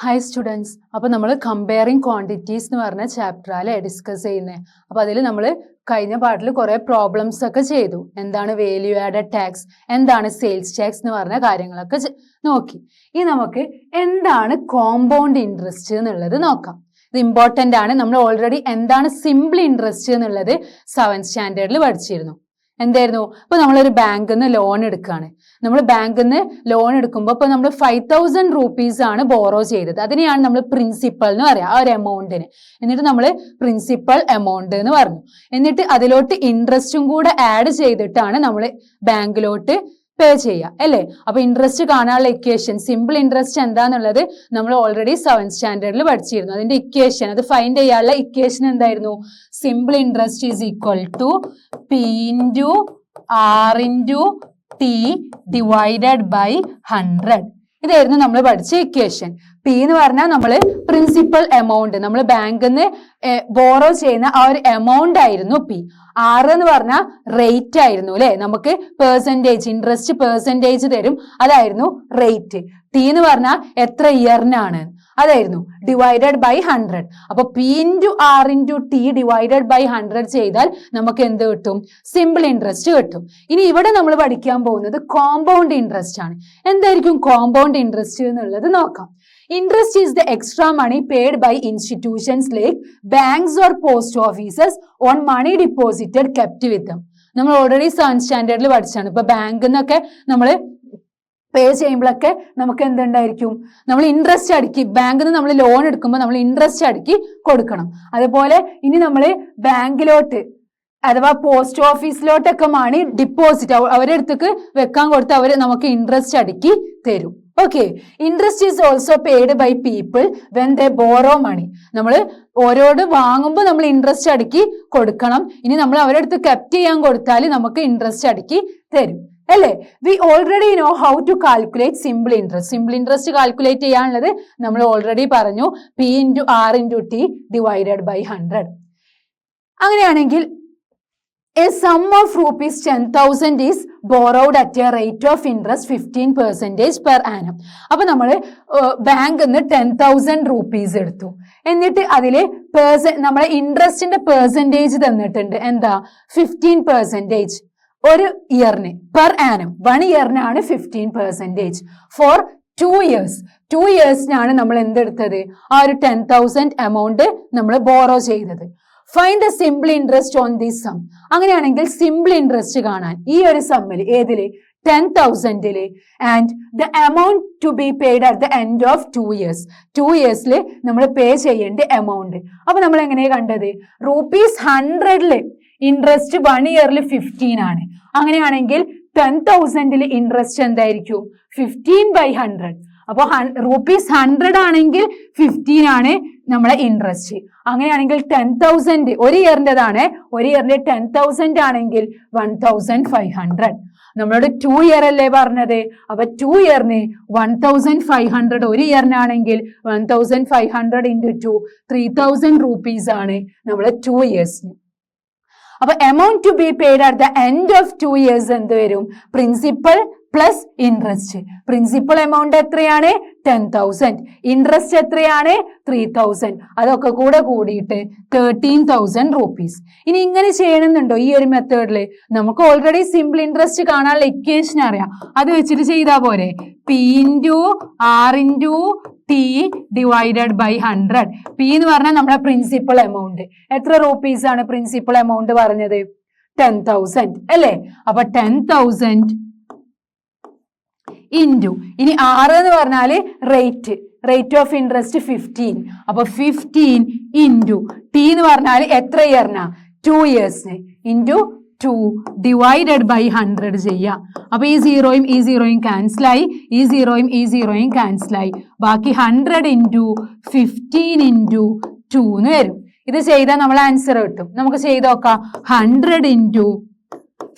Hi students, അപ്പോൾ നമ്മൾ comparing quantities എന്ന് പറഞ്ഞ ചാപ്റ്ററിലെ ഡിസ്കസ് ചെയ്യുന്നത്. അപ്പോൾ അതിൽ നമ്മൾ കഴിഞ്ഞ പാർട്ടിൽ കുറേ പ്രോബ്ലംസ് ഒക്കെ ചെയ്തു. എന്താണ് വാല്യൂ ആഡഡ് ടാക്സ്, എന്താണ് സെയിൽസ് ടാക്സ് എന്ന് പറഞ്ഞ കാര്യങ്ങളൊക്കെ നോക്കി. ഇനി നമുക്ക് എന്താണ് കോമ്പൗണ്ട് ഇൻട്രസ്റ്റ് എന്നുള്ളത് നോക്കാം. ഇത് ഇമ്പോർട്ടൻ്റ് ആണ്. നമ്മൾ ഓൾറെഡി എന്താണ് സിമ്പിൾ ഇൻട്രസ്റ്റ് എന്നുള്ളത് 7th സ്റ്റാൻഡേർഡിൽ പഠിച്ചിരുന്നു. എന്തായിരുന്നു? ഇപ്പൊ നമ്മളൊരു ബാങ്കിൽ നിന്ന് ലോൺ എടുക്കുകയാണ്. നമ്മൾ ബാങ്കിൽ നിന്ന് ലോൺ എടുക്കുമ്പോൾ ഇപ്പൊ നമ്മൾ 5000 rupees ആണ് ബോറോ ചെയ്തത്. അതിനെയാണ് നമ്മൾ പ്രിൻസിപ്പൽ എന്ന് പറയാം, ആ ഒരു എമൗണ്ടിന്. എന്നിട്ട് നമ്മൾ പ്രിൻസിപ്പൽ എമൗണ്ട് എന്ന് പറഞ്ഞു. എന്നിട്ട് അതിലോട്ട് ഇൻട്രസ്റ്റും കൂടെ ആഡ് ചെയ്തിട്ടാണ് നമ്മൾ ബാങ്കിലോട്ട് പേ ചെയ്യുക, അല്ലേ? അപ്പൊ ഇൻട്രസ്റ്റ് കാണാനുള്ള ഇക്വേഷൻ, സിമ്പിൾ ഇൻട്രസ്റ്റ് എന്താന്നുള്ളത് നമ്മൾ ഓൾറെഡി 7th സ്റ്റാൻഡേർഡിൽ പഠിച്ചിരുന്നു. അതിന്റെ ഇക്വേഷൻ, അത് ഫൈൻഡ് ചെയ്യാനുള്ള ഇക്വേഷൻ എന്തായിരുന്നു? Simple interest is equal to P into R into T divided by 100. ഇതായിരുന്നു നമ്മൾ പഠിച്ച ഇക്വേഷൻ. പി എന്ന് പറഞ്ഞാൽ നമ്മൾ പ്രിൻസിപ്പൽ എമൗണ്ട്, നമ്മൾ ബാങ്കിൽ നിന്ന് ബോറോ ചെയ്യുന്ന ആ ഒരു എമൗണ്ട് ആയിരുന്നു പി. ആറ് എന്ന് പറഞ്ഞാൽ റേറ്റ് ആയിരുന്നു, അല്ലെ? നമുക്ക് പെർസെൻറ്റേജ്, ഇൻട്രസ്റ്റ് പെർസെൻറ്റേജ് തരും, അതായിരുന്നു റേറ്റ്. ടി എന്ന് പറഞ്ഞാൽ എത്ര ഇയറിനാണ്, അതായിരുന്നു ഡിവൈഡഡ് ബൈ 100. അപ്പൊ P into R into T divided by 100 ചെയ്താൽ നമുക്ക് എന്ത് കിട്ടും? സിമ്പിൾ ഇൻട്രസ്റ്റ് കിട്ടും. ഇനി ഇവിടെ നമ്മൾ പഠിക്കാൻ പോകുന്നത് കോമ്പൗണ്ട് ഇൻട്രസ്റ്റ് ആണ്. എന്തായിരിക്കും കോമ്പൗണ്ട് ഇൻട്രസ്റ്റ് എന്നുള്ളത് നോക്കാം. Interest is the extra money paid by institutions like banks or post offices on money deposited kept with them. നമ്മൾ ഓൾറെഡി 7th സ്റ്റാൻഡേർഡിൽ പഠിച്ചാണ്. ഇപ്പൊ ബാങ്കിൽ നിന്നൊക്കെ നമ്മൾ പേ ചെയ്യുമ്പോഴൊക്കെ നമുക്ക് എന്തുണ്ടായിരിക്കും? നമ്മൾ ഇൻട്രസ്റ്റ് അടുക്കി, ബാങ്കിൽ നിന്ന് നമ്മൾ ലോൺ എടുക്കുമ്പോൾ നമ്മൾ ഇൻട്രസ്റ്റ് അടുക്കി കൊടുക്കണം. അതുപോലെ ഇനി നമ്മൾ ബാങ്കിലോട്ട് അഥവാ പോസ്റ്റ് ഓഫീസിലോട്ടൊക്കെ മണി ഡിപ്പോസിറ്റ് അവരുടെ അടുത്തേക്ക് വെക്കാൻ കൊടുത്ത് അവർ നമുക്ക് ഇൻട്രസ്റ്റ് അടുക്കി തരും. Okay, interest is also paid by people when they borrow money. നമ്മൾ ഓരോട് വാങ്ങുമ്പോൾ നമ്മൾ ഇൻട്രസ്റ്റ് അടുക്കി കൊടുക്കണം. ഇനി നമ്മൾ അവരുടെ അടുത്ത് കെപ്റ്റ് ചെയ്യാൻ കൊടുത്താൽ നമുക്ക് ഇൻട്രസ്റ്റ് അടുക്കി തരും, അല്ലേ? We already know how to calculate simple interest. Simple interest calculate ചെയ്യാനുള്ളത് നമ്മൾ ഓൾറെഡി പറഞ്ഞു, P into R into T divided by 100. അങ്ങനെയാണെങ്കിൽ a sum of rupees 10,000 is borrowed at a rate of interest 15% per annum. അപ്പൊ നമ്മൾ ബാങ്കിൽ നിന്ന് 10,000 rupees എടുത്തു. എന്നിട്ട് അതില് നമ്മളെ ഇൻട്രസ്റ്റിന്റെ പെർസെൻറ്റേജ് തന്നിട്ടുണ്ട്. എന്താ? 15% ഒരു ഇയറിന്, പെർ ആനം 1 ഇയറിനാണ് 15%. ഫോർ 2 years, 2 yearsനാണ് നമ്മൾ എന്തെടുത്തത്? ആ ഒരു 10,000 എമൗണ്ട് നമ്മൾ ബോറോ ചെയ്തത്. Find the simple interest on this sum. അങ്ങനെയാണെങ്കിൽ സിമ്പിൾ ഇൻട്രസ്റ്റ് കാണാൻ ഈ ഒരു സമ്മിൽ, ഏതില്? 10,000 and the amount to be paid at the end of 2 years. 2 yearsൽ നമ്മൾ പേ ചെയ്യേണ്ട എമൗണ്ട്. അപ്പൊ നമ്മൾ എങ്ങനെയാ കണ്ടത്? ₹100 ഇൻട്രസ്റ്റ് 1 ഇയറിൽ 15 ആണ്. അങ്ങനെയാണെങ്കിൽ 10,000 ഇൻട്രസ്റ്റ് എന്തായിരിക്കും? 15/100. അപ്പൊ ₹100 ആണെങ്കിൽ 15 ആണ് നമ്മളെ ഇൻട്രസ്റ്റ്. അങ്ങനെയാണെങ്കിൽ 10,000 ഒരു ഇയറിൻ്റെതാണ്, ഒരു ഇയറിന്റെ 10,000 ആണെങ്കിൽ 1,500. നമ്മളോട് 2 year അല്ലേ പറഞ്ഞത്? അപ്പൊ 2 yearന് 1,500 ഒരു ഇയറിനാണെങ്കിൽ 1,500 into 2 3,000 rupees ആണ് നമ്മളെ 2 yearsന്. അപ്പൊ amount to be paid at the end of 2 years എന്ത് വരും? Principal plus interest. Principal amount എത്രയാണ്? 10,000. ഇൻട്രസ്റ്റ് എത്രയാണ്? 3,000. അതൊക്കെ കൂടെ കൂടിയിട്ട് 13,000 rupees. ഇനി ഇങ്ങനെ ചെയ്യണമെന്നുണ്ടോ ഈ ഒരു മെത്തേഡില്? നമുക്ക് ഓൾറെഡി സിമ്പിൾ ഇൻട്രസ്റ്റ് കാണാനുള്ള ഇക്വേഷൻ അറിയാം, അത് വെച്ചിട്ട് ചെയ്താൽ പോരെ? P into R into T divided by 100. P എന്ന് പറഞ്ഞാൽ നമ്മുടെ പ്രിൻസിപ്പൽ എമൗണ്ട്. എത്ര rupees ആണ് പ്രിൻസിപ്പൽ എമൗണ്ട് പറഞ്ഞത്? 10,000, അല്ലേ? അപ്പൊ 10,000 ഇൻറ്റു, ഇനി ആറ് എന്ന് പറഞ്ഞാല് റേറ്റ് ഓഫ് ഇൻട്രസ്റ്റ് 15. അപ്പൊ 15 ഇൻറ്റു ടി എന്ന് പറഞ്ഞാൽ എത്ര ഇയറിനാ? 2 yearsന് ഇൻറ്റു 2 ഡിവൈഡഡ് ബൈ 100 ചെയ്യാം. അപ്പൊ ഈ സീറോയും ഈ സീറോയും ക്യാൻസലായി, ഈ സീറോയും ഈ സീറോയും ക്യാൻസലായി. ബാക്കി 100 ഇൻറ്റു 15 ഇൻറ്റു 2 എന്ന് വരും. ഇത് ചെയ്താൽ നമ്മൾ ആൻസർ കിട്ടും. നമുക്ക് ചെയ്ത് നോക്കാം. 100 ഇൻറ്റു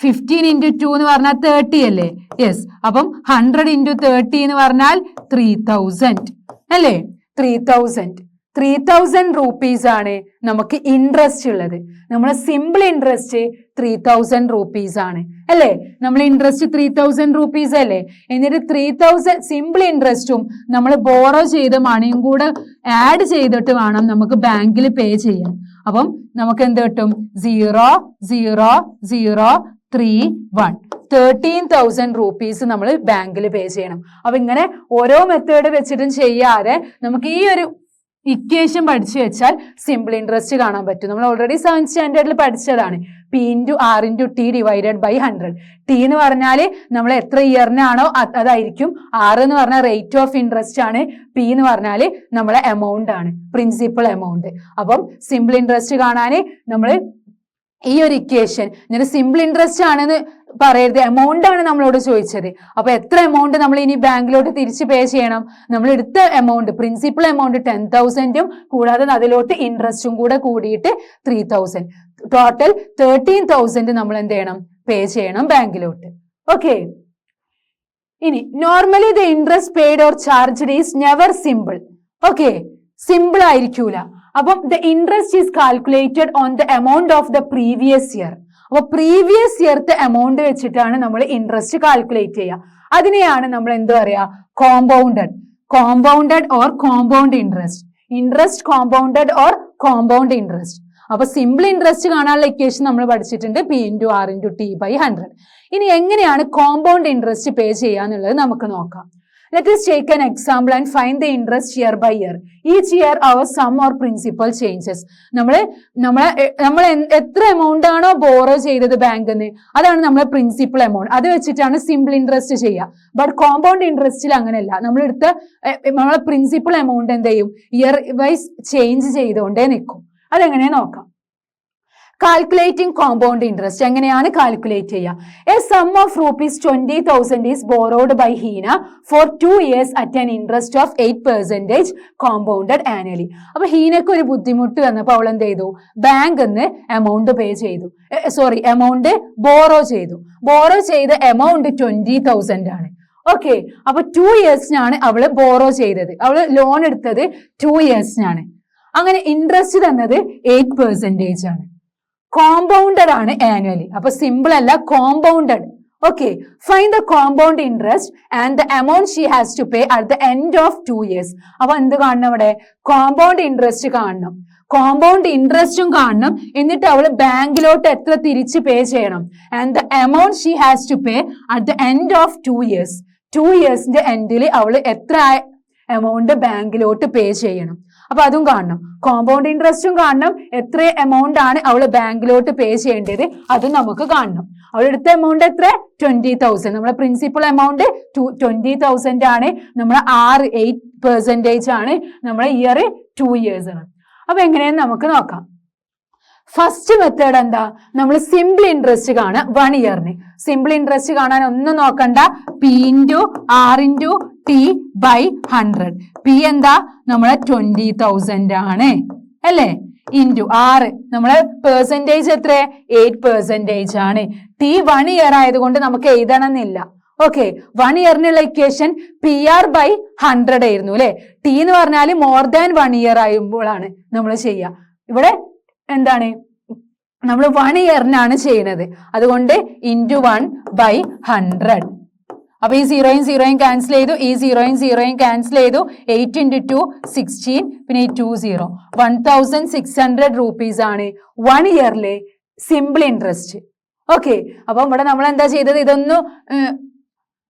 15 ഇൻറ്റു 2 എന്ന് പറഞ്ഞാൽ 30 അല്ലേ? യെസ്. അപ്പം 100 ഇൻറ്റു 30 എന്ന് പറഞ്ഞാൽ 3,000, അല്ലേ? 3,000. 3,000 rupees ആണ് നമുക്ക് ഇൻട്രസ്റ്റ് ഉള്ളത്. നമ്മളെ സിമ്പിൾ ഇൻട്രസ്റ്റ് 3,000 rupees ആണ് അല്ലേ? നമ്മൾ ഇൻട്രസ്റ്റ് 3,000 rupees അല്ലേ? എന്നിട്ട് 3,000 സിമ്പിൾ ഇൻട്രസ്റ്റും നമ്മൾ ബോറോ ചെയ്ത മണിയും കൂടെ ആഡ് ചെയ്തിട്ട് വേണം നമുക്ക് ബാങ്കിൽ പേ ചെയ്യാൻ. അപ്പം നമുക്ക് എന്ത് കിട്ടും? 0 0 0 3 1 13,000 rupees നമ്മൾ ബാങ്കിൽ പേ ചെയ്യണം. അപ്പൊ ഇങ്ങനെ ഓരോ മെത്തേഡ് വെച്ചിട്ടും ചെയ്യാതെ നമുക്ക് ഈ ഒരു ഇക്വേഷൻ പഠിച്ചു വെച്ചാൽ സിമ്പിൾ ഇൻട്രസ്റ്റ് കാണാൻ പറ്റും. നമ്മൾ ഓൾറെഡി 7th സ്റ്റാൻഡേർഡിൽ പഠിച്ചതാണ്. P × R × T divided by 100. T എന്ന് പറഞ്ഞാൽ നമ്മൾ എത്ര ഇയറിനാണോ അതായിരിക്കും. R എന്ന് പറഞ്ഞാൽ റേറ്റ് ഓഫ് ഇൻട്രസ്റ്റ് ആണ്. P എന്ന് പറഞ്ഞാൽ നമ്മളെ എമൗണ്ട് ആണ്, പ്രിൻസിപ്പൽ എമൗണ്ട്. അപ്പം സിമ്പിൾ ഇൻട്രസ്റ്റ് കാണാൻ നമ്മൾ ഈ ഒരു ഇക്വേഷൻ, ഞാൻ സിമ്പിൾ ഇൻട്രസ്റ്റ് ആണെന്ന് പറയരുത്, എമൗണ്ട് ആണ് നമ്മളോട് ചോദിച്ചത്. അപ്പൊ എത്ര എമൗണ്ട് നമ്മൾ ഇനി ബാങ്കിലോട്ട് തിരിച്ച് പേ ചെയ്യണം? നമ്മൾ എടുത്ത എമൗണ്ട് പ്രിൻസിപ്പൽ എമൗണ്ട് 10,000 കൂടാതെ അതിലോട്ട് ഇൻട്രസ്റ്റും കൂടെ കൂടിയിട്ട് 3,000, ടോട്ടൽ 13,000 നമ്മൾ എന്ത് ചെയ്യണം? പേ ചെയ്യണം ബാങ്കിലോട്ട്. ഓക്കെ, ഇനി normally the interest paid or charged is never simple. Okay, simple ആയിരിക്കൂല. അപ്പം the interest is calculated on the amount of the previous year. അപ്പൊ പ്രീവിയസ് ഇയർത്തെ എമൗണ്ട് വെച്ചിട്ടാണ് നമ്മൾ ഇൻട്രസ്റ്റ് കാൽക്കുലേറ്റ് ചെയ്യുക. അതിനെയാണ് നമ്മൾ എന്ത് പറയാ? Compounded or compound interest. Interest compounded or compound interest. അപ്പൊ സിമ്പിൾ ഇൻട്രസ്റ്റ് കാണാനുള്ള ഇക്വേഷൻ നമ്മൾ പഠിച്ചിട്ടുണ്ട്, P × R × T / 100. ഇനി എങ്ങനെയാണ് കോമ്പൗണ്ട് ഇൻട്രസ്റ്റ് പേ ചെയ്യാന്നുള്ളത് നമുക്ക് നോക്കാം. Let us take an example and find the interest year by year. Each year our sum or principal changes. നമ്മൾ എത്ര എമൗണ്ട് ആണോ ബോറോ ചെയ്തത് ബാങ്കിൽ നിന്ന്, അതാണ് നമ്മളെ പ്രിൻസിപ്പൽ എമൗണ്ട്. അത് വെച്ചിട്ടാണ് സിമ്പിൾ ഇൻട്രസ്റ്റ് ചെയ്യുക. ബട്ട് കോമ്പൗണ്ട് ഇൻട്രസ്റ്റിൽ അങ്ങനെയല്ല. നമ്മൾ എടുത്ത നമ്മളെ പ്രിൻസിപ്പൽ എമൗണ്ട് എന്ത് ചെയ്യും? ഇയർ വൈസ് ചേഞ്ച് ചെയ്തുകൊണ്ടേ നിൽക്കും. അതെങ്ങനെയാ നോക്കാം. കാൽക്കുലേറ്റിംഗ് കോമ്പൗണ്ട് ഇൻട്രസ്റ്റ് എങ്ങനെയാണ് കാൽക്കുലേറ്റ് ചെയ്യുക? A sum of ₹20,000 is borrowed by Heena for 2 years at an interest of 8% compounded annually. അപ്പൊ ഹീനക്ക് ഒരു ബുദ്ധിമുട്ട് വന്നപ്പോൾ അവൾ എന്ത് ചെയ്തു? ബാങ്കിൽ നിന്ന് എമൗണ്ട് പേ ചെയ്തു. എമൗണ്ട് ബോറോ ചെയ്തു. ബോറോ ചെയ്ത എമൗണ്ട് 20,000 ആണ്. ഓക്കെ, അപ്പൊ 2 yearsനാണ് അവള് ബോറോ ചെയ്തത്. അവള് ലോൺ എടുത്തത് 2 yearsനാണ്. അങ്ങനെ ഇൻട്രസ്റ്റ് തന്നത് 8% ആണ്. കോമ്പൗണ്ടഡ് ആണ് ആനുവലി. അപ്പൊ സിമ്പിൾ അല്ല, compounded. Okay, find the compound interest and the amount she has to pay at the end of 2 years. അപ്പൊ എന്ത് കാണണം? ഇവിടെ കോമ്പൗണ്ട് ഇൻട്രസ്റ്റ് കാണണം, കോമ്പൗണ്ട് ഇൻട്രസ്റ്റും കാണണം. എന്നിട്ട് അവള് ബാങ്കിലോട്ട് എത്ര തിരിച്ച് പേ ചെയ്യണം? And the amount she has to pay at the end of 2 years. 2 yearsന്റെ എൻഡിൽ അവള് എത്ര എമൗണ്ട് ബാങ്കിലോട്ട് പേ ചെയ്യണം? അപ്പൊ അതും കാണണം. കോമ്പൗണ്ട് ഇൻട്രസ്റ്റും കാണണം, എത്ര എമൗണ്ട് ആണ് അവള് ബാങ്കിലോട്ട് പേ ചെയ്യേണ്ടത് അതും നമുക്ക് കാണണം. അവളെടുത്ത എമൗണ്ട് എത്ര? 20,000. നമ്മളെ പ്രിൻസിപ്പൽ എമൗണ്ട് 20,000 ആണ്. നമ്മളെ 8% ആണ്. നമ്മളെ ഇയർ 2 years ആണ്. അപ്പൊ എങ്ങനെയെന്ന് നമുക്ക് നോക്കാം. ഫസ്റ്റ് മെത്തേഡ് എന്താ? നമ്മൾ സിമ്പിൾ ഇൻട്രസ്റ്റ് കാണാം 1 yearന്. സിമ്പിൾ ഇൻട്രസ്റ്റ് കാണാൻ ഒന്നും നോക്കണ്ട. P × R × T / 100. P എന്താ? നമ്മളെ 20,000 ആണ് അല്ലേ? ഇൻറ്റു R നമ്മളെ പെർസെൻറ്റേജ് എത്ര? 8% ആണ്. T 1 year ആയതുകൊണ്ട് നമുക്ക് എഴുതണമെന്നില്ല. ഓക്കെ, 1 yearനുള്ള ഇക്വേഷൻ PR/100 ആയിരുന്നു അല്ലെ? T എന്ന് പറഞ്ഞാൽ മോർ ദാൻ 1 year ആയുമ്പോഴാണ് നമ്മൾ ചെയ്യുക. ഇവിടെ എന്താണ്? നമ്മൾ 1 yearനാണ് ചെയ്യുന്നത്. അതുകൊണ്ട് ഇൻറ്റു 1/100. അപ്പൊ ഈ 0യും 0യും ക്യാൻസൽ ചെയ്തു, ഈ 0യും 0യും ക്യാൻസൽ ചെയ്തു. 8 × 2 16, പിന്നെ 2 0 1,600 rupees ആണ് 1 yearലെ സിമ്പിൾ ഇൻട്രസ്റ്റ്. ഓക്കെ, അപ്പൊ ഇവിടെ നമ്മൾ എന്താ ചെയ്തത്? ഇതൊന്നും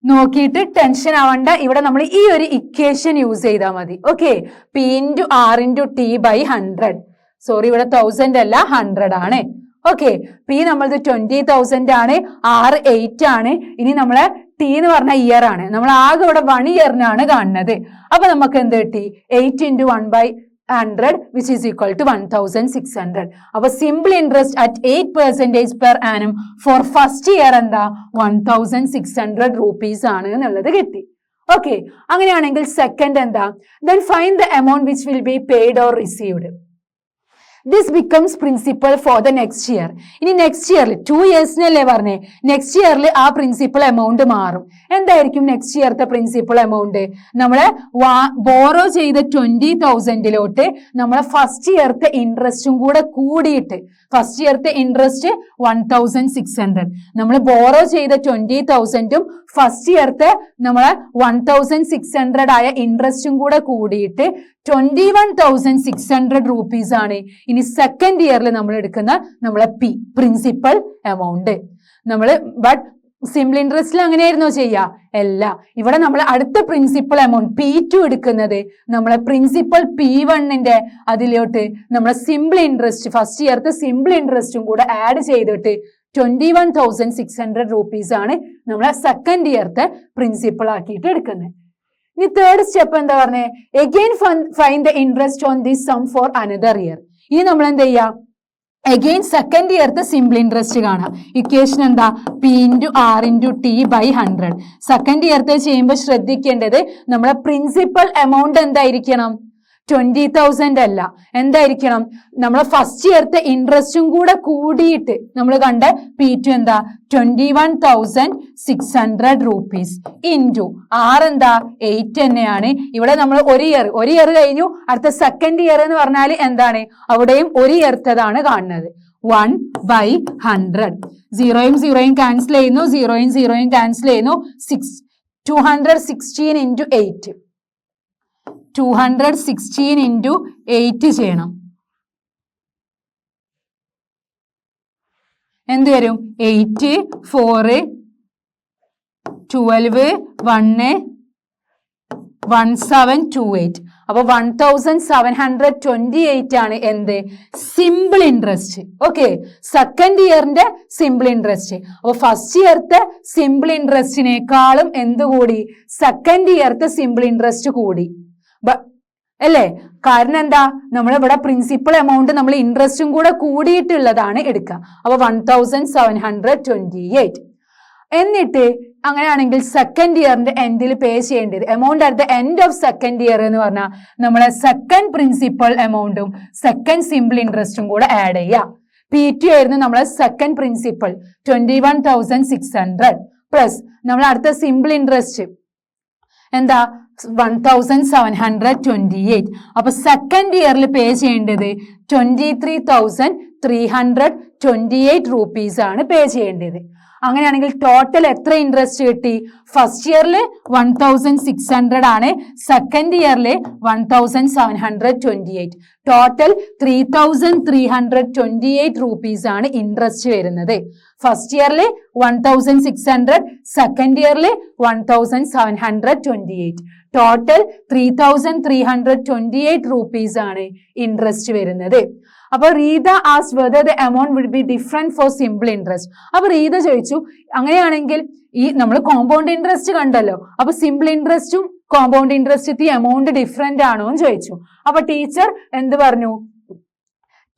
നോക്കിയിട്ട് ടെൻഷൻ ആവണ്ട. ഇവിടെ നമ്മൾ ഈ ഒരു ഇക്വേഷൻ യൂസ് ചെയ്താൽ മതി. Okay, P × R × T / 100. Sorry, ഇവിടെ 1000 അല്ല 100 ആണ്. ഓക്കെ, P നമ്മളത് 20,000 ആണ്, R 8 ആണ്. ഇനി നമ്മളെ T എന്ന് പറഞ്ഞ ഇയർ ആണ്. നമ്മൾ ആകെ ഇവിടെ 1 yearനാണ് കാണുന്നത്. അപ്പൊ നമുക്ക് എന്ത് കിട്ടി? 8 × 1/100 which is equal to 1,600. അപ്പൊ simple interest at 8% per annum for first year എന്താ? 1,600 rupees ആണ് എന്നുള്ളത് കിട്ടി. ഓക്കെ, അങ്ങനെയാണെങ്കിൽ സെക്കൻഡ് എന്താ? Then find the amount which will be paid or received. This becomes principal for the next year. ഇനി next ഇയറിൽ 2 ഇയേഴ്സിനല്ലേ പറഞ്ഞേ, നെക്സ്റ്റ് ഇയറിൽ ആ പ്രിൻസിപ്പൽ എമൗണ്ട് മാറും. എന്തായിരിക്കും നെക്സ്റ്റ് ഇയറത്തെ പ്രിൻസിപ്പൽ എമൗണ്ട്? നമ്മളെ ബോറോ ചെയ്ത 20,000 നമ്മളെ ഫസ്റ്റ് ഇയറത്തെ ഇൻട്രസ്റ്റും കൂടെ കൂടിയിട്ട്, ഫസ്റ്റ് ഇയറത്തെ ഇൻട്രസ്റ്റ് 1,600, നമ്മൾ ബോറോ ചെയ്ത 20,000 ഫസ്റ്റ് ഇയറത്തെ നമ്മളെ 1,600 ആയ ഇൻട്രസ്റ്റും കൂടെ കൂടിയിട്ട് 21,600 rupees ആണ് ഇനി സെക്കൻഡ് ഇയറിൽ നമ്മൾ എടുക്കുന്ന നമ്മളെ പ്രിൻസിപ്പൽ എമൗണ്ട്. നമ്മൾ ബട്ട് സിമ്പിൾ ഇൻട്രസ്റ്റിൽ അങ്ങനെയായിരുന്നോ ചെയ്യുക? അല്ല, ഇവിടെ നമ്മൾ അടുത്ത പ്രിൻസിപ്പൽ എമൗണ്ട് P2 എടുക്കുന്നത് നമ്മളെ പ്രിൻസിപ്പൽ P1ന്റെ അതിലോട്ട് നമ്മളെ സിമ്പിൾ ഇൻട്രസ്റ്റ് ഫസ്റ്റ് ഇയറത്തെ സിമ്പിൾ ഇൻട്രസ്റ്റും കൂടെ ആഡ് ചെയ്തിട്ട് 21,600 rupees ആണ് നമ്മളെ സെക്കൻഡ് ഇയറത്തെ പ്രിൻസിപ്പൽ ആക്കിയിട്ട് എടുക്കുന്നത്. ഇനി തേർഡ് സ്റ്റെപ്പ് എന്താ പറഞ്ഞേ? Again find the interest on this sum for another year. ഇനി നമ്മൾ എന്ത് ചെയ്യാം? അഗെയിൻ സെക്കൻഡ് ഇയറത്തെ സിമ്പിൾ ഇൻട്രസ്റ്റ് കാണാം. ഇക്വേഷൻ എന്താ? P × R × T / 100. സെക്കൻഡ് ഇയറത്തെ ചെയ്യുമ്പോൾ ശ്രദ്ധിക്കേണ്ടത് നമ്മളെ പ്രിൻസിപ്പൽ എമൗണ്ട് എന്തായിരിക്കണം? 20,000 അല്ല, എന്തായിരിക്കണം? നമ്മളെ ഫസ്റ്റ് ഇയറത്തെ ഇൻട്രസ്റ്റും കൂടെ കൂടിയിട്ട് നമ്മൾ കണ്ട P2 എന്താ? 21,600 rupees ഇൻറ്റു R എന്താ? 8 തന്നെയാണ്. ഇവിടെ നമ്മൾ ഒരു ഇയർ കഴിഞ്ഞു, അടുത്ത സെക്കൻഡ് ഇയർ എന്ന് പറഞ്ഞാൽ എന്താണ്? അവിടെയും ഒരു ഇയർത്തതാണ് കാണുന്നത്. 1/100. 0 യും 0 യും ക്യാൻസൽ ചെയ്യുന്നു, 0 യും 0 യും ക്യാൻസൽ ചെയ്യുന്നു. 216 × 8 216 × 8 ചെയ്യണം. എന്ത് വരും? 8 4 12 1 1728. അപ്പൊ 1,728 ആണ് എന്ത്? Simple interest. ഓക്കെ, സെക്കൻഡ് ഇയറിന്റെ സിമ്പിൾ ഇൻട്രസ്റ്റ്. അപ്പൊ ഫസ്റ്റ് ഇയർത്തെ സിമ്പിൾ ഇൻട്രസ്റ്റിനേക്കാളും എന്ത് കൂടി? സെക്കൻഡ് ഇയർത്തെ സിമ്പിൾ ഇൻട്രസ്റ്റ് കൂടി അല്ലേ? കാരണം എന്താ? നമ്മളിവിടെ പ്രിൻസിപ്പൽ എമൗണ്ട് നമ്മൾ ഇൻട്രസ്റ്റും കൂടെ കൂടിയിട്ടുള്ളതാണ് എടുക്കുക. അപ്പൊ 1,728. എന്നിട്ട് അങ്ങനെയാണെങ്കിൽ സെക്കൻഡ് ഇയറിന്റെ എൻഡിൽ പേ ചെയ്യേണ്ടത് amount at the end of second year എന്ന് പറഞ്ഞാൽ നമ്മളെ സെക്കൻഡ് പ്രിൻസിപ്പൽ എമൗണ്ടും സെക്കൻഡ് സിമ്പിൾ ഇൻട്രസ്റ്റും കൂടെ ആഡ് ചെയ്യുക. P2 ആയിരുന്നു നമ്മളെ സെക്കൻഡ് പ്രിൻസിപ്പൽ 21,600 പ്ലസ് നമ്മൾ അടുത്ത സിമ്പിൾ ഇൻട്രസ്റ്റ് എന്താ? 1,728. അപ്പൊ സെക്കൻഡ് ഇയറിൽ പേ ചെയ്യേണ്ടത് 23,328 rupees ആണ് പേ ചെയ്യേണ്ടത്. അങ്ങനെയാണെങ്കിൽ ടോട്ടൽ എത്ര ഇൻട്രസ്റ്റ് കിട്ടി? ഫസ്റ്റ് ഇയറിൽ 1,600 ആണ്, സെക്കൻഡ് ഇയറിൽ 1,728. ടോട്ടൽ 3,328 rupees ആണ് ഇൻട്രസ്റ്റ് വരുന്നത്. ഫസ്റ്റ് ഇയറിൽ 1,600, സെക്കൻഡ് ഇയറിൽ 1,728. ടോട്ടൽ 3,328 rupees ആണ് ഇൻട്രസ്റ്റ് വരുന്നത്. അപ്പൊ Rita asked whether the amount will be different for simple interest. അപ്പൊ റീത ചോദിച്ചു, അങ്ങനെയാണെങ്കിൽ ഈ നമ്മൾ കോമ്പൗണ്ട് ഇൻട്രസ്റ്റ് കണ്ടല്ലോ, അപ്പൊ സിമ്പിൾ ഇൻട്രസ്റ്റും കോമ്പൗണ്ട് ഇൻട്രസ്റ്റ് എമൗണ്ട് ഡിഫറെന്റ് ആണോ എന്ന് ചോദിച്ചു. അപ്പൊ ടീച്ചർ എന്ത് പറഞ്ഞു?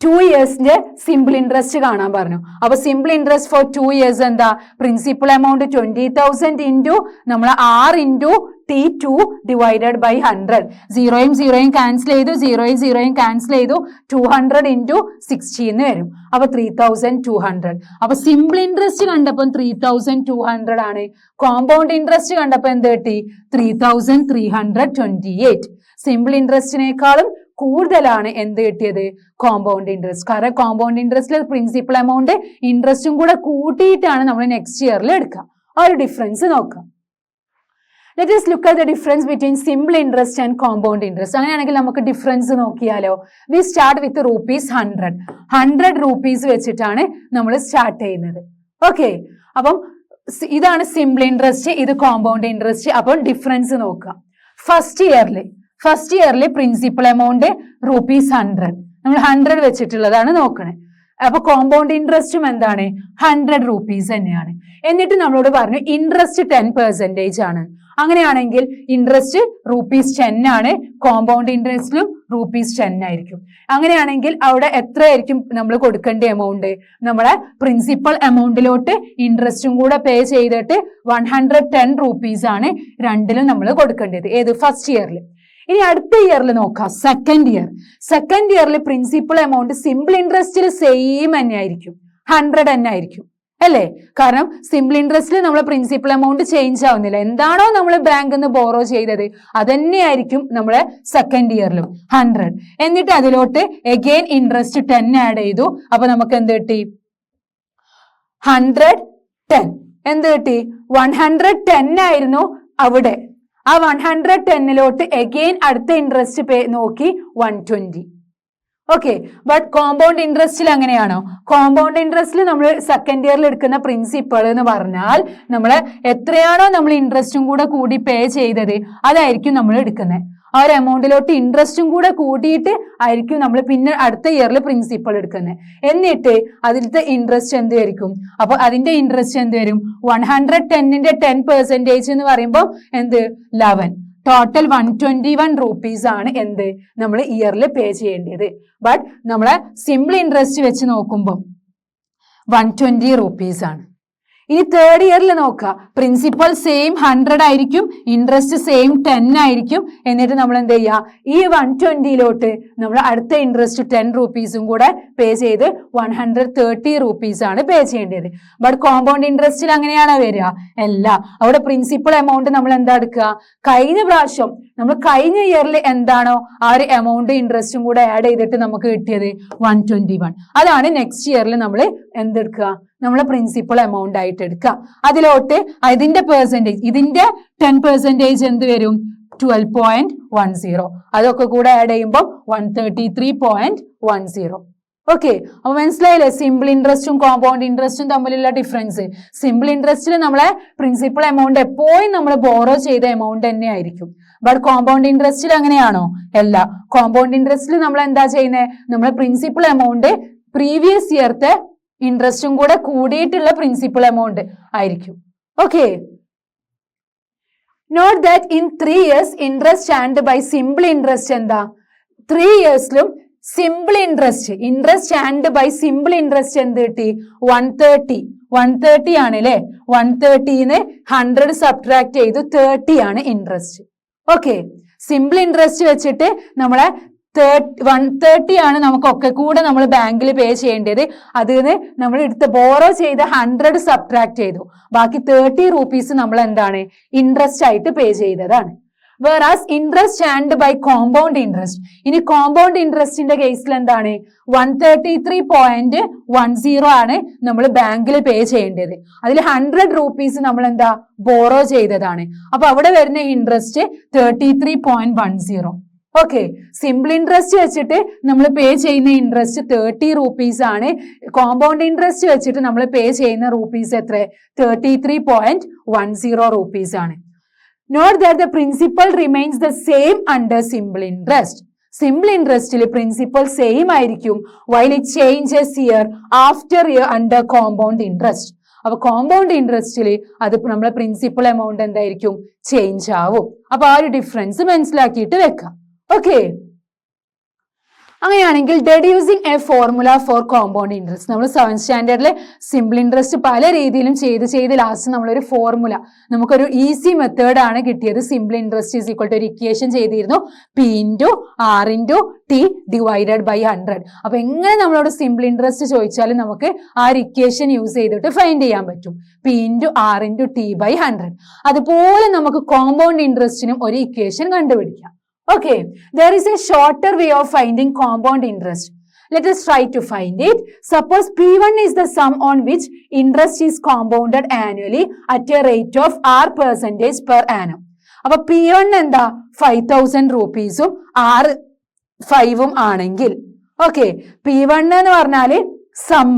2 ഇയേഴ്സിന്റെ സിമ്പിൾ ഇൻട്രസ്റ്റ് കാണാൻ പറഞ്ഞു. അപ്പൊ സിമ്പിൾ ഇൻട്രസ്റ്റ് ഫോർ 2 ഇയേഴ്സ് എന്താ? പ്രിൻസിപ്പൽ എമൗണ്ട് 20,000 ഇൻറ്റു നമ്മൾ R into T2 divided by 100. 0 യും 0 യും ക്യാൻസൽ ചെയ്തു, 0 യും 0 യും ക്യാൻസൽ ചെയ്തു. 200 ഇൻറ്റു 60 എന്ന് വരും. അപ്പൊ 3,200. അപ്പൊ സിമ്പിൾ ഇൻട്രസ്റ്റ് കണ്ടപ്പോൾ 3,200 ആണ്. കോമ്പൗണ്ട് ഇൻട്രസ്റ്റ് കണ്ടപ്പോൾ എന്ത് കിട്ടി? 3,328. സിമ്പിൾ ഇൻട്രസ്റ്റിനേക്കാളും കൂടുതലാണ് എന്ത് കിട്ടിയത്? Compound interest. കാരണം കോമ്പൗണ്ട് ഇൻട്രസ്റ്റിൽ പ്രിൻസിപ്പൽ എമൗണ്ട് ഇൻട്രസ്റ്റും കൂടെ കൂട്ടിയിട്ടാണ് നമ്മൾ നെക്സ്റ്റ് ഇയറിൽ എടുക്കുക. ആ ഒരു ഡിഫറൻസ് നോക്കാം. Let us look at the difference between simple interest and compound interest. അങ്ങനെയാണെങ്കിൽ നമുക്ക് ഡിഫറൻസ് നോക്കിയാലോ? We start with ₹100. 100 rupees വെച്ചിട്ടാണ് നമ്മൾ സ്റ്റാർട്ട് ചെയ്യുന്നത്. ഓക്കെ, അപ്പം ഇതാണ് സിമ്പിൾ ഇൻട്രസ്റ്റ്, ഇത് കോമ്പൗണ്ട് ഇൻട്രസ്റ്റ്. അപ്പം ഡിഫറൻസ് നോക്കാം. ഫസ്റ്റ് ഇയറിൽ പ്രിൻസിപ്പൽ എമൗണ്ട് ₹100. നമ്മൾ 100 വെച്ചിട്ടുള്ളതാണ് നോക്കണേ. അപ്പൊ കോമ്പൗണ്ട് ഇൻട്രസ്റ്റും എന്താണ്? 100 rupees തന്നെയാണ്. എന്നിട്ട് നമ്മളോട് പറഞ്ഞു ഇൻട്രസ്റ്റ് 10% ആണ്. അങ്ങനെയാണെങ്കിൽ ഇൻട്രസ്റ്റ് ₹10 ആണ്, കോമ്പൗണ്ട് ഇൻട്രസ്റ്റിലും ₹10 ആയിരിക്കും. അങ്ങനെയാണെങ്കിൽ അവിടെ എത്ര ആയിരിക്കും നമ്മൾ കൊടുക്കേണ്ട എമൗണ്ട്? നമ്മളെ പ്രിൻസിപ്പൽ എമൗണ്ടിലോട്ട് ഇൻട്രസ്റ്റും കൂടെ പേ ചെയ്തിട്ട് 110 rupees ആണ് രണ്ടിലും നമ്മൾ കൊടുക്കേണ്ടത്. ഏത്? ഫസ്റ്റ് ഇയറിൽ. ഇനി അടുത്ത ഇയറിൽ നോക്കാം, സെക്കൻഡ് ഇയറിൽ പ്രിൻസിപ്പൽ എമൗണ്ട് സിമ്പിൾ ഇൻട്രസ്റ്റിൽ സെയിം തന്നെ ആയിരിക്കും, 100 തന്നെ ആയിരിക്കും അല്ലേ? കാരണം സിമ്പിൾ ഇൻട്രസ്റ്റിൽ നമ്മൾ പ്രിൻസിപ്പൽ എമൗണ്ട് ചേഞ്ച് ആവുന്നില്ല. എന്താണോ നമ്മൾ ബാങ്കിൽ നിന്ന് ബോറോ ചെയ്തത് അത് തന്നെയായിരിക്കും നമ്മളെ സെക്കൻഡ് ഇയറിലും 100. എന്നിട്ട് അതിലോട്ട് അഗെയിൻ ഇൻട്രസ്റ്റ് 10 ആഡ് ചെയ്തു. അപ്പൊ നമുക്ക് എന്ത് കിട്ടി? 110. എന്ത് കിട്ടി? 110 ആയിരുന്നു അവിടെ. ആ 110ലോട്ട് അഗെയിൻ അടുത്ത ഇൻട്രസ്റ്റ് നോക്കി 120. ഓക്കെ, ബട്ട് കോമ്പൗണ്ട് ഇൻട്രസ്റ്റിൽ അങ്ങനെയാണോ? കോമ്പൗണ്ട് ഇൻട്രസ്റ്റിൽ നമ്മൾ സെക്കൻഡ് ഇയറിൽ എടുക്കുന്ന പ്രിൻസിപ്പൾ എന്ന് പറഞ്ഞാൽ നമ്മൾ എത്രയാണോ നമ്മൾ ഇൻട്രസ്റ്റും കൂടെ കൂടി പേ ചെയ്തത് അതായിരിക്കും നമ്മൾ എടുക്കുന്നത്. ആ ഒരു എമൗണ്ടിലോട്ട് ഇൻട്രസ്റ്റും കൂടെ കൂട്ടിയിട്ട് ആയിരിക്കും നമ്മൾ പിന്നെ അടുത്ത ഇയറിൽ പ്രിൻസിപ്പൾ എടുക്കുന്നത്. എന്നിട്ട് അതിലത്തെ ഇൻട്രസ്റ്റ് എന്ത് ആയിരിക്കും? അപ്പൊ അതിന്റെ ഇൻട്രസ്റ്റ് എന്ത് വരും? 110ന്റെ 10% എന്ന് പറയുമ്പോൾ എന്ത്? 11. ടോട്ടൽ 121 rupees ആണ് എന്ത് നമ്മൾ ഇയറിൽ പേ ചെയ്യേണ്ടത്. ബട്ട് നമ്മളെ സിമ്പിൾ ഇൻട്രസ്റ്റ് വെച്ച് നോക്കുമ്പോൾ 120 rupees ആണ്. ഇനി തേർഡ് ഇയറിൽ നോക്കുക, പ്രിൻസിപ്പൽ സെയിം 100 ആയിരിക്കും, ഇൻട്രസ്റ്റ് സെയിം 10 ആയിരിക്കും. എന്നിട്ട് നമ്മൾ എന്ത് ചെയ്യുക? ഈ 120ലോട്ട് നമ്മൾ അടുത്ത ഇൻട്രസ്റ്റ് 10 rupeesഉം കൂടെ പേ ചെയ്ത് 130 rupees ആണ് പേ ചെയ്യേണ്ടത്. ബട്ട് കോമ്പൗണ്ട് ഇൻട്രസ്റ്റിൽ അങ്ങനെയാണോ വരിക? അല്ല. അവിടെ പ്രിൻസിപ്പൽ എമൗണ്ട് നമ്മൾ എന്താ എടുക്കുക? കഴിഞ്ഞ പ്രാവശ്യം നമ്മൾ കഴിഞ്ഞ ഇയറിൽ എന്താണോ ആ ഒരു എമൗണ്ട് ഇൻട്രസ്റ്റും കൂടെ ആഡ് ചെയ്തിട്ട് നമുക്ക് കിട്ടിയത് 121. അതാണ് നെക്സ്റ്റ് ഇയറിൽ നമ്മൾ എന്തെടുക്കുക? നമ്മളെ പ്രിൻസിപ്പൽ എമൗണ്ട് ആയിട്ട് എടുക്കുക. അതിലോട്ട് ഇതിന്റെ പെർസെൻറ്റേജ്, ഇതിന്റെ 10% എന്ത് വരും? 12.10. അതൊക്കെ കൂടെ ആഡ് ചെയ്യുമ്പോൾ 133.10. ഓക്കെ, അപ്പൊ മനസ്സിലായില്ലേ സിമ്പിൾ ഇൻട്രസ്റ്റും കോമ്പൗണ്ട് ഇൻട്രസ്റ്റും തമ്മിലുള്ള ഡിഫറൻസ്? സിമ്പിൾ ഇൻട്രസ്റ്റിൽ നമ്മളെ പ്രിൻസിപ്പൽ എമൗണ്ട് എപ്പോഴും നമ്മൾ ബോറോ ചെയ്ത എമൗണ്ട് തന്നെ ആയിരിക്കും. ബട്ട് കോമ്പൗണ്ട് ഇൻട്രസ്റ്റിൽ അങ്ങനെയാണോ? അല്ല. കോമ്പൗണ്ട് ഇൻട്രസ്റ്റിൽ നമ്മൾ എന്താ ചെയ്യുന്നത്? നമ്മളെ പ്രിൻസിപ്പൽ എമൗണ്ട് പ്രീവിയസ് ഇയർത്തെ ഇൻട്രസ്റ്റും കൂടെ കൂടിയിട്ടുള്ള പ്രിൻസിപ്പൽ എമൗണ്ട് ആയിരിക്കും. Okay, note that in 3 years interest and by simple interest എന്താ? 3 yearsലും simple interest and by simple interest എന്ത് കിട്ടി? 130 ആണ് അല്ലെ? 130ന്ന് 100 സബ്ട്രാക്ട് ചെയ്തു 30 ആണ് ഇൻട്രസ്റ്റ്. ഓക്കെ, സിമ്പിൾ ഇൻട്രസ്റ്റ് വെച്ചിട്ട് നമ്മളെ 130 ആണ് നമുക്കൊക്കെ കൂടെ നമ്മൾ ബാങ്കിൽ പേ ചെയ്യേണ്ടത്. അതിന് നമ്മൾ എടുത്ത് ബോറോ ചെയ്ത് 100 സബ്ട്രാക്ട് ചെയ്തു. ബാക്കി 30 rupees നമ്മൾ എന്താണ്? ഇൻട്രസ്റ്റ് ആയിട്ട് പേ ചെയ്തതാണ്. whereas interest and by compound interest, ഇനി കോമ്പൗണ്ട് ഇൻട്രസ്റ്റിന്റെ കേസിൽ എന്താണ്? 133.10 ആണ് നമ്മൾ ബാങ്കിൽ പേ ചെയ്യേണ്ടത്. അതിൽ 100 rupees നമ്മൾ എന്താ? ബോറോ ചെയ്തതാണ്. അപ്പൊ അവിടെ വരുന്ന ഇൻട്രസ്റ്റ് 33.10. ഓക്കെ, സിമ്പിൾ ഇൻട്രസ്റ്റ് വെച്ചിട്ട് നമ്മൾ പേ ചെയ്യുന്ന ഇൻട്രസ്റ്റ് 30 rupees ആണ്. കോമ്പൗണ്ട് ഇൻട്രസ്റ്റ് വെച്ചിട്ട് നമ്മൾ പേ ചെയ്യുന്ന rupees എത്ര? 33.10 rupees ആണ്. Note that the principal remains the same under simple interest. Simple ഇൻട്രസ്റ്റിൽ പ്രിൻസിപ്പൽ സെയിം ആയിരിക്കും, while it changes year after year under compound interest. അപ്പൊ കോമ്പൗണ്ട് ഇൻട്രസ്റ്റിൽ അത് നമ്മളെ പ്രിൻസിപ്പൽ എമൗണ്ട് എന്തായിരിക്കും? ചേഞ്ച് ആവും. അപ്പൊ ആ ഒരു ഡിഫറൻസ് മനസ്സിലാക്കിയിട്ട് വെക്കാം. ഓക്കെ, അങ്ങനെയാണെങ്കിൽ deducing a formula for compound interest. നമ്മൾ 7th സ്റ്റാൻഡേർഡിൽ സിമ്പിൾ ഇൻട്രസ്റ്റ് പല രീതിയിലും ചെയ്ത് ലാസ്റ്റ് നമ്മളൊരു ഫോർമുല, നമുക്കൊരു ഈസി മെത്തേഡ് ആണ് കിട്ടിയത്. Simple interest is equal to ഒരു ഇക്വേഷൻ ചെയ്തിരുന്നു, P × R × T divided by 100. അപ്പൊ എങ്ങനെ നമ്മളോട് സിമ്പിൾ ഇൻട്രസ്റ്റ് ചോദിച്ചാലും നമുക്ക് ആ ഒരു ഇക്വേഷൻ യൂസ് ചെയ്തിട്ട് ഫൈൻഡ് ചെയ്യാൻ പറ്റും, P × R × T by 100. അതുപോലെ നമുക്ക് കോമ്പൗണ്ട് ഇൻട്രസ്റ്റിനും ഒരു ഇക്വേഷൻ കണ്ടുപിടിക്കാം. Okay, there is a shorter way of finding compound interest. Let us try to find it. Suppose P1 is the sum on which interest is compounded annually at a rate of R% per annum. അപ്പൊ P1 എന്താ? 5,000 rupeesഉം R 5ഉം ആണെങ്കിൽ, okay, P1 എന്ന് പറഞ്ഞാല് some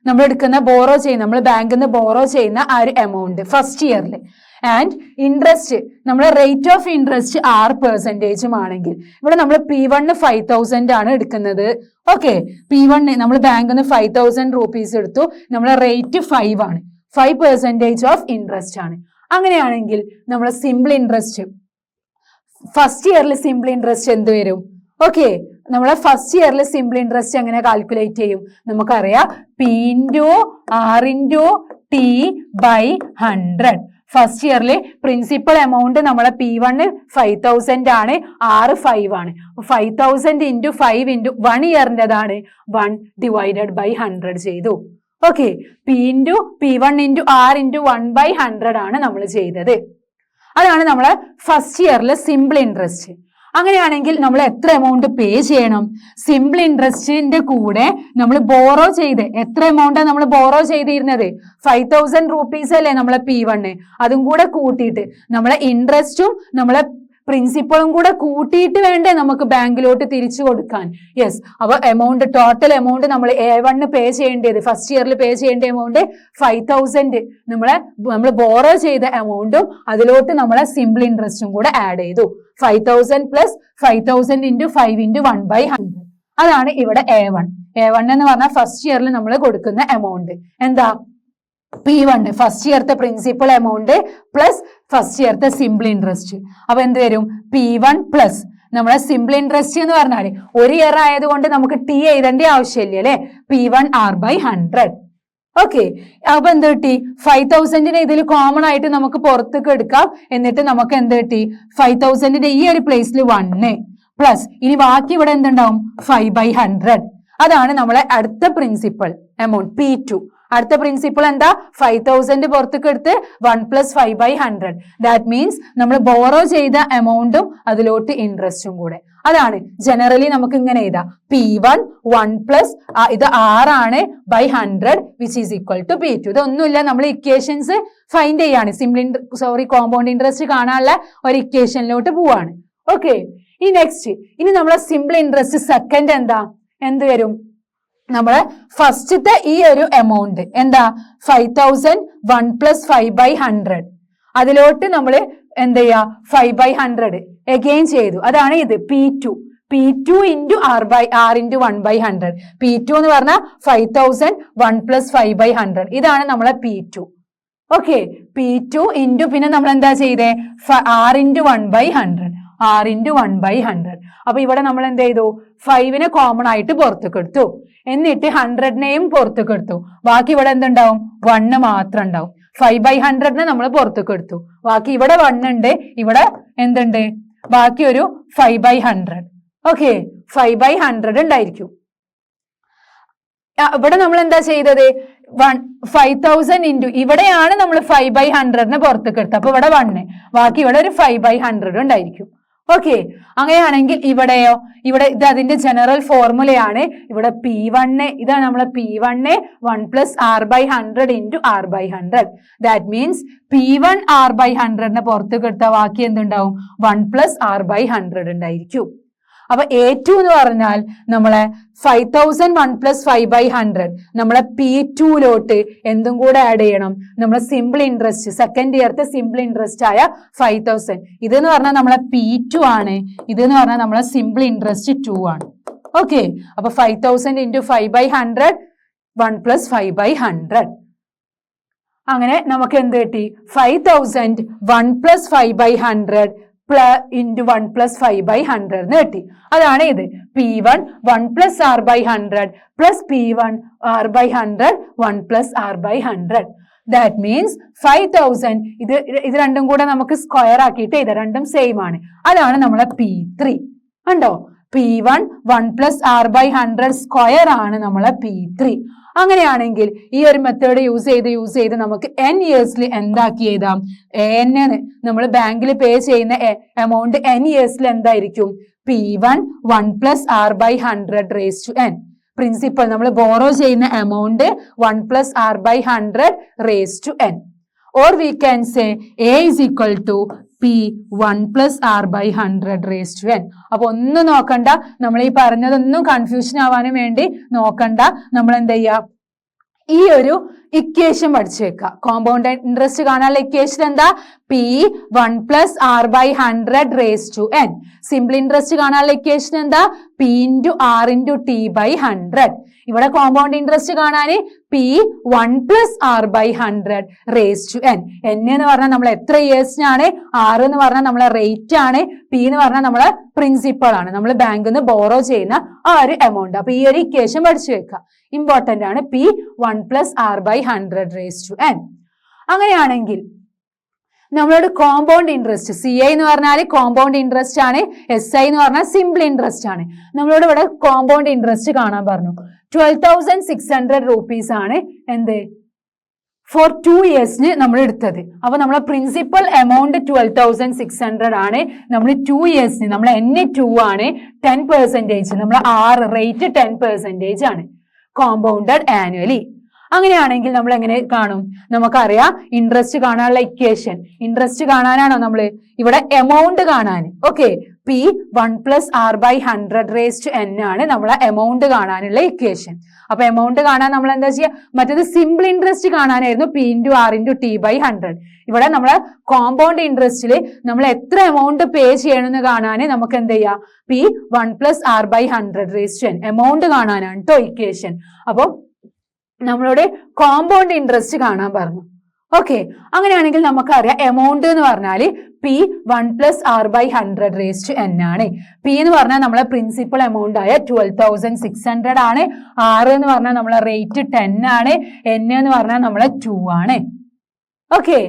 നമ്മൾ എടുക്കുന്ന borrow ചെയ്യുന്ന, നമ്മൾ ബാങ്കിൽ നിന്ന് ബോറോ ചെയ്യുന്ന ആ ഒരു എമൗണ്ട് ഫസ്റ്റ് ഇയറിൽ, ആൻഡ് ഇൻട്രസ്റ്റ് നമ്മുടെ റേറ്റ് ഓഫ് ഇൻട്രസ്റ്റ് 6% ആണെങ്കിൽ, ഇവിടെ നമ്മൾ P1 5,000 ആണ് എടുക്കുന്നത്. ഓക്കെ, P1 നമ്മൾ ബാങ്കിൽ നിന്ന് 5,000 rupees എടുത്തു, നമ്മളെ റേറ്റ് 5 ആണ്, 5% ഓഫ് ഇൻട്രസ്റ്റ് ആണ്. അങ്ങനെയാണെങ്കിൽ നമ്മളെ സിമ്പിൾ ഇൻട്രസ്റ്റ് ഫസ്റ്റ് ഇയറിൽ സിമ്പിൾ ഇൻട്രസ്റ്റ് എന്ത് വരും? ഓക്കെ, നമ്മളെ ഫസ്റ്റ് ഇയറിൽ സിമ്പിൾ ഇൻട്രസ്റ്റ് എങ്ങനെ കാൽക്കുലേറ്റ് ചെയ്യും? നമുക്കറിയാം P × R × T by 100. First ഇയറിൽ പ്രിൻസിപ്പൽ എമൗണ്ട് നമ്മളെ P1 5,000 ആണ്, R 5 ആണ്. 5,000 into 5 into 1 ഇയറിൻ്റെതാണ് 1 divided by 100 ചെയ്തു. Okay, P1 into R into 1/100 ആണ് നമ്മൾ ചെയ്തത്. അതാണ് നമ്മളെ ഫസ്റ്റ് ഇയറിലെ സിമ്പിൾ ഇൻട്രസ്റ്റ്. അങ്ങനെയാണെങ്കിൽ നമ്മൾ എത്ര എമൗണ്ട് പേ ചെയ്യണം? സിമ്പിൾ ഇൻട്രസ്റ്റിന്റെ കൂടെ നമ്മൾ ബോറോ ചെയ്ത് എത്ര എമൗണ്ടാണ് നമ്മൾ ബോറോ ചെയ്തിരുന്നത്? 5,000 rupees അല്ലേ നമ്മളെ P1, അതും കൂടെ കൂട്ടിയിട്ട് നമ്മളെ ഇൻട്രസ്റ്റും നമ്മളെ പ്രിൻസിപ്പളും കൂടെ കൂട്ടിയിട്ട് വേണ്ടേ നമുക്ക് ബാങ്കിലോട്ട് തിരിച്ചു കൊടുക്കാൻ? യെസ്. അപ്പൊ എമൗണ്ട്, ടോട്ടൽ എമൗണ്ട് നമ്മൾ A1 പേ ചെയ്യേണ്ടത്, ഫസ്റ്റ് ഇയറിൽ പേ ചെയ്യേണ്ട എമൗണ്ട് 5,000, നമ്മൾ ബോറോ ചെയ്ത എമൗണ്ടും അതിലോട്ട് നമ്മളെ സിമ്പിൾ ഇൻട്രസ്റ്റും കൂടെ ആഡ് ചെയ്തു. 5,000 പ്ലസ് 5,000 into 5 into 1/100. അതാണ് ഇവിടെ A1. A1 എന്ന് പറഞ്ഞാൽ ഫസ്റ്റ് ഇയറിൽ നമ്മൾ കൊടുക്കുന്ന എമൗണ്ട്. എന്താ? P1 ഫസ്റ്റ് ഇയർത്തെ പ്രിൻസിപ്പൽ എമൗണ്ട് പ്ലസ് ഫസ്റ്റ് ഇയർത്തെ സിമ്പിൾ ഇൻട്രസ്റ്റ്. അപ്പൊ എന്ത് വരും? P1 പ്ലസ് നമ്മളെ സിമ്പിൾ ഇൻട്രസ്റ്റ് എന്ന് പറഞ്ഞാല് ഒരു ഇയർ ആയതുകൊണ്ട് നമുക്ക് T എഴുതേണ്ട ആവശ്യമില്ല അല്ലെ? P1 R/100. ഓക്കെ, അപ്പൊ എന്ത് കിട്ടി? 5,000 ഇതിൽ കോമൺ ആയിട്ട് നമുക്ക് പുറത്തേക്ക് എടുക്കാം. എന്നിട്ട് നമുക്ക് എന്ത് കിട്ടി? 5,000 ഈ ഒരു പ്ലേസിൽ 1 പ്ലസ് ഇനി ബാക്കി ഇവിടെ എന്തുണ്ടാവും? 5/100. അതാണ് നമ്മളെ അടുത്ത പ്രിൻസിപ്പൽ എമൗണ്ട് P2. അടുത്ത പ്രിൻസിപ്പിൾ എന്താ? 5,000 പുറത്തേക്ക് എടുത്ത് 1 plus 5/100. ദാറ്റ് മീൻസ് നമ്മൾ ബോറോ ചെയ്ത എമൗണ്ടും അതിലോട്ട് ഇൻട്രസ്റ്റും കൂടെ. അതാണ് ജനറലി നമുക്ക് ഇങ്ങനെ എഴുതാം. P1 1 plus ഇത് R ആണ് by 100 which is equal to P2. ഇതൊന്നുമില്ല, നമ്മൾ ഇക്വേഷൻസ് ഫൈൻഡ് ചെയ്യാണ്. കോമ്പൗണ്ട് ഇൻട്രസ്റ്റ് കാണാനുള്ള ഒരു ഇക്വേഷനിലോട്ട് പോവാണ്. ഓക്കെ, ഇനി നെക്സ്റ്റ്, ഇനി നമ്മളെ സിമ്പിൾ ഇൻട്രസ്റ്റ് സെക്കൻഡ് എന്താ? എന്ത് വരും? നമ്മളെ ഫസ്റ്റത്തെ ഈ ഒരു എമൗണ്ട് എന്താ? 5,000 1 plus 5/100. അതിലോട്ട് നമ്മൾ എന്ത് ചെയ്യാ? 5/100 അഗെയിൻ ചെയ്തു. അതാണ് ഇത് P2 into R into 1/100. P2 എന്ന് പറഞ്ഞാൽ 5,000 1 plus 5/100. ഇതാണ് നമ്മളെ P2. ഓക്കെ, P2 into പിന്നെ നമ്മൾ എന്താ ചെയ്തേ? R into 1/100. R into 1/100. അപ്പൊ ഇവിടെ നമ്മൾ എന്ത് ചെയ്തു? 5നെ കോമൺ ആയിട്ട് പുറത്തേക്ക് എടുത്തു, എന്നിട്ട് 100നെയും പുറത്തേക്ക് എടുത്തു. ബാക്കി ഇവിടെ എന്തുണ്ടാവും? 1 മാത്രം ഉണ്ടാവും. 5/100നെ നമ്മൾ പുറത്തേക്ക് എടുത്തു. ബാക്കി ഇവിടെ 1 ഉണ്ട്, ഇവിടെ എന്തുണ്ട്? ബാക്കി ഒരു 5/100. ഓക്കെ, 5/100 ഉണ്ടായിരിക്കും. ഇവിടെ നമ്മൾ എന്താ ചെയ്തത്? 5,000 into ഇവിടെയാണ് നമ്മൾ 5/100നെ പുറത്തേക്ക് എടുത്തത്. അപ്പൊ ഇവിടെ 1, ബാക്കി ഇവിടെ ഒരു 5/100 ഉണ്ടായിരിക്കും. ഓക്കെ, അങ്ങനെയാണെങ്കിൽ ഇവിടെയോ? ഇവിടെ ഇത് അതിന്റെ ജനറൽ ഫോർമുലയാണ്. ഇവിടെ P1 ഇതാണ് നമ്മളെ P1 1 plus R/100 into R/100. That means P1 R/100നെ പുറത്തേക്ക് എടുത്താൽ ബാക്കി എന്തുണ്ടാവും? 1 plus R/100 ഉണ്ടായിരിക്കും. അപ്പൊ A2 എന്ന് പറഞ്ഞാൽ നമ്മളെ 5,000 1 plus 5/100 നമ്മളെ P2ലോട്ട് എന്തും കൂടെ ആഡ് ചെയ്യണം? നമ്മളെ സിമ്പിൾ ഇൻട്രസ്റ്റ്, സെക്കൻഡ് ഇയർത്തെ സിമ്പിൾ ഇൻട്രസ്റ്റ് ആയ 5,000. ഇതെന്ന് പറഞ്ഞാൽ നമ്മളെ P2 ആണ്, ഇതെന്ന് പറഞ്ഞാൽ നമ്മളെ സിമ്പിൾ ഇൻട്രസ്റ്റ് 2 ആണ്. ഓക്കെ, അപ്പൊ 5,000 into 5/100 1 plus 5/100. അങ്ങനെ നമുക്ക് എന്ത് കിട്ടി? 5,000 1 plus 5/100 into 1 plus 5/100 എന്ന് കിട്ടി. അതാണ് ഇത് P1 1 plus R/100 plus P1 R/100 1 plus R/100. That means 5,000 ഇത് രണ്ടും കൂടെ നമുക്ക് സ്ക്വയർ ആക്കിയിട്ട് ഇത് രണ്ടും സെയിം ആണ്. അതാണ് നമ്മളെ P3. കണ്ടോ? P1 1 plus R/100 സ്ക്വയർ ആണ് നമ്മളെ P3. അങ്ങനെയാണെങ്കിൽ ഈ ഒരു മെത്തേഡ് യൂസ് ചെയ്ത് നമുക്ക് n ഇയേഴ്സിൽ എന്താക്കി എഴുതാം? n നമ്മൾ ബാങ്കിൽ പേ ചെയ്യുന്ന എമൗണ്ട് n ഇയേഴ്സിൽ എന്തായിരിക്കും? P1 1 plus R/100 raised to n. Principal നമ്മൾ ബോറോ ചെയ്യുന്ന amount 1 plus R/100 raised to n. Or we can say A is equal to P1 plus R/100 raised to n. അപ്പൊ ഒന്നും നോക്കണ്ട, നമ്മൾ ഈ പറഞ്ഞതൊന്നും കൺഫ്യൂഷൻ ആവാനും വേണ്ടി നോക്കണ്ട. നമ്മൾ എന്താ ചെയ്യാ? ഈ ഒരു ഇക്വേഷൻ പഠിച്ചു വെക്കുക. കോമ്പൗണ്ട് ഇൻട്രസ്റ്റ് കാണാനുള്ള ഇക്വേഷൻ എന്താ? P1 plus R/100 raised to n. Simple interest കാണാനുള്ള ഇക്വേഷൻ എന്താ? P into R into T/100. ഇവിടെ കോമ്പൗണ്ട് ഇൻട്രസ്റ്റ് കാണാൻ P1 plus R/100 raised to n. n എന്ന് പറഞ്ഞാൽ നമ്മൾ എത്ര ഇയേഴ്സിനാണ്, R എന്ന് പറഞ്ഞാൽ നമ്മളെ റേറ്റ് ആണ്, P എന്ന് പറഞ്ഞാൽ നമ്മളെ പ്രിൻസിപ്പൾ ആണ്, നമ്മൾ ബാങ്കിൽ നിന്ന് ബോറോ ചെയ്യുന്ന ആ ഒരു എമൗണ്ട്. അപ്പൊ ഈ ഒരു ഇക്വേഷൻ പഠിച്ചു വെക്കുക, ഇമ്പോർട്ടന്റ് ആണ്. P1 plus R/100 raised to n. അങ്ങനെയാണെങ്കിൽ നമ്മളോട് കോമ്പൗണ്ട് ഇൻട്രസ്റ്റ് CI എന്ന് പറഞ്ഞാൽ കോമ്പൗണ്ട് ഇൻട്രസ്റ്റ് ആണ്, SI എന്ന് പറഞ്ഞാൽ സിമ്പിൾ ഇൻട്രസ്റ്റ് ആണ്. നമ്മളോട് ഇവിടെ കോമ്പൗണ്ട് ഇൻട്രസ്റ്റ് കാണാൻ പറഞ്ഞു. 12,600 rupees ആണ് എന്ത് ഫോർ 2 years നമ്മൾ എടുത്തത്. അപ്പൊ നമ്മളെ പ്രിൻസിപ്പൽ എമൗണ്ട് 12,600 ആണ്. നമ്മൾ 2 years നമ്മൾ N2 ആണ്, 10%, നമ്മൾ റേറ്റ് 10% ആണ്, കോമ്പൗണ്ടഡ് ആനുവലി. അങ്ങനെയാണെങ്കിൽ നമ്മൾ എങ്ങനെ കാണും? നമുക്കറിയാം ഇൻട്രസ്റ്റ് കാണാനുള്ള ഇക്വേഷൻ. ഇൻട്രസ്റ്റ് കാണാനാണോ നമ്മൾ ഇവിടെ എമൗണ്ട് കാണാൻ? ഓക്കെ, P 1 + R/100 ആണ് നമ്മളെ എമൗണ്ട് കാണാനുള്ള ഇക്വേഷൻ. അപ്പൊ എമൗണ്ട് കാണാൻ നമ്മൾ എന്താ ചെയ്യുക? മറ്റേത് simple interest കാണാനായിരുന്നു P × R × T/100. ഇവിടെ നമ്മളെ കോമ്പൗണ്ട് ഇൻട്രസ്റ്റിൽ നമ്മൾ എത്ര എമൗണ്ട് പേ ചെയ്യണമെന്ന് കാണാൻ നമുക്ക് എന്ത് ചെയ്യാം? P 1 + R/100 എമൗണ്ട് കാണാനാണ് കേട്ടോ ഇക്വേഷൻ. അപ്പൊ നമ്മളോട് കോമ്പൗണ്ട് ഇൻട്രസ്റ്റ് കാണാൻ പറഞ്ഞു. ഓക്കെ, അങ്ങനെയാണെങ്കിൽ നമുക്കറിയാം എമൗണ്ട് എന്ന് പറഞ്ഞാൽ P 1 + R/100 ആണ്. P എന്ന് പറഞ്ഞാൽ നമ്മളെ പ്രിൻസിപ്പൽ എമൗണ്ട് ആയ 12,600 ആണ്. R എന്ന് പറഞ്ഞാൽ നമ്മളെ റേറ്റ് 10 ആണ്. N എന്ന് പറഞ്ഞാൽ നമ്മളെ 2 ആണ്. ഓക്കെ,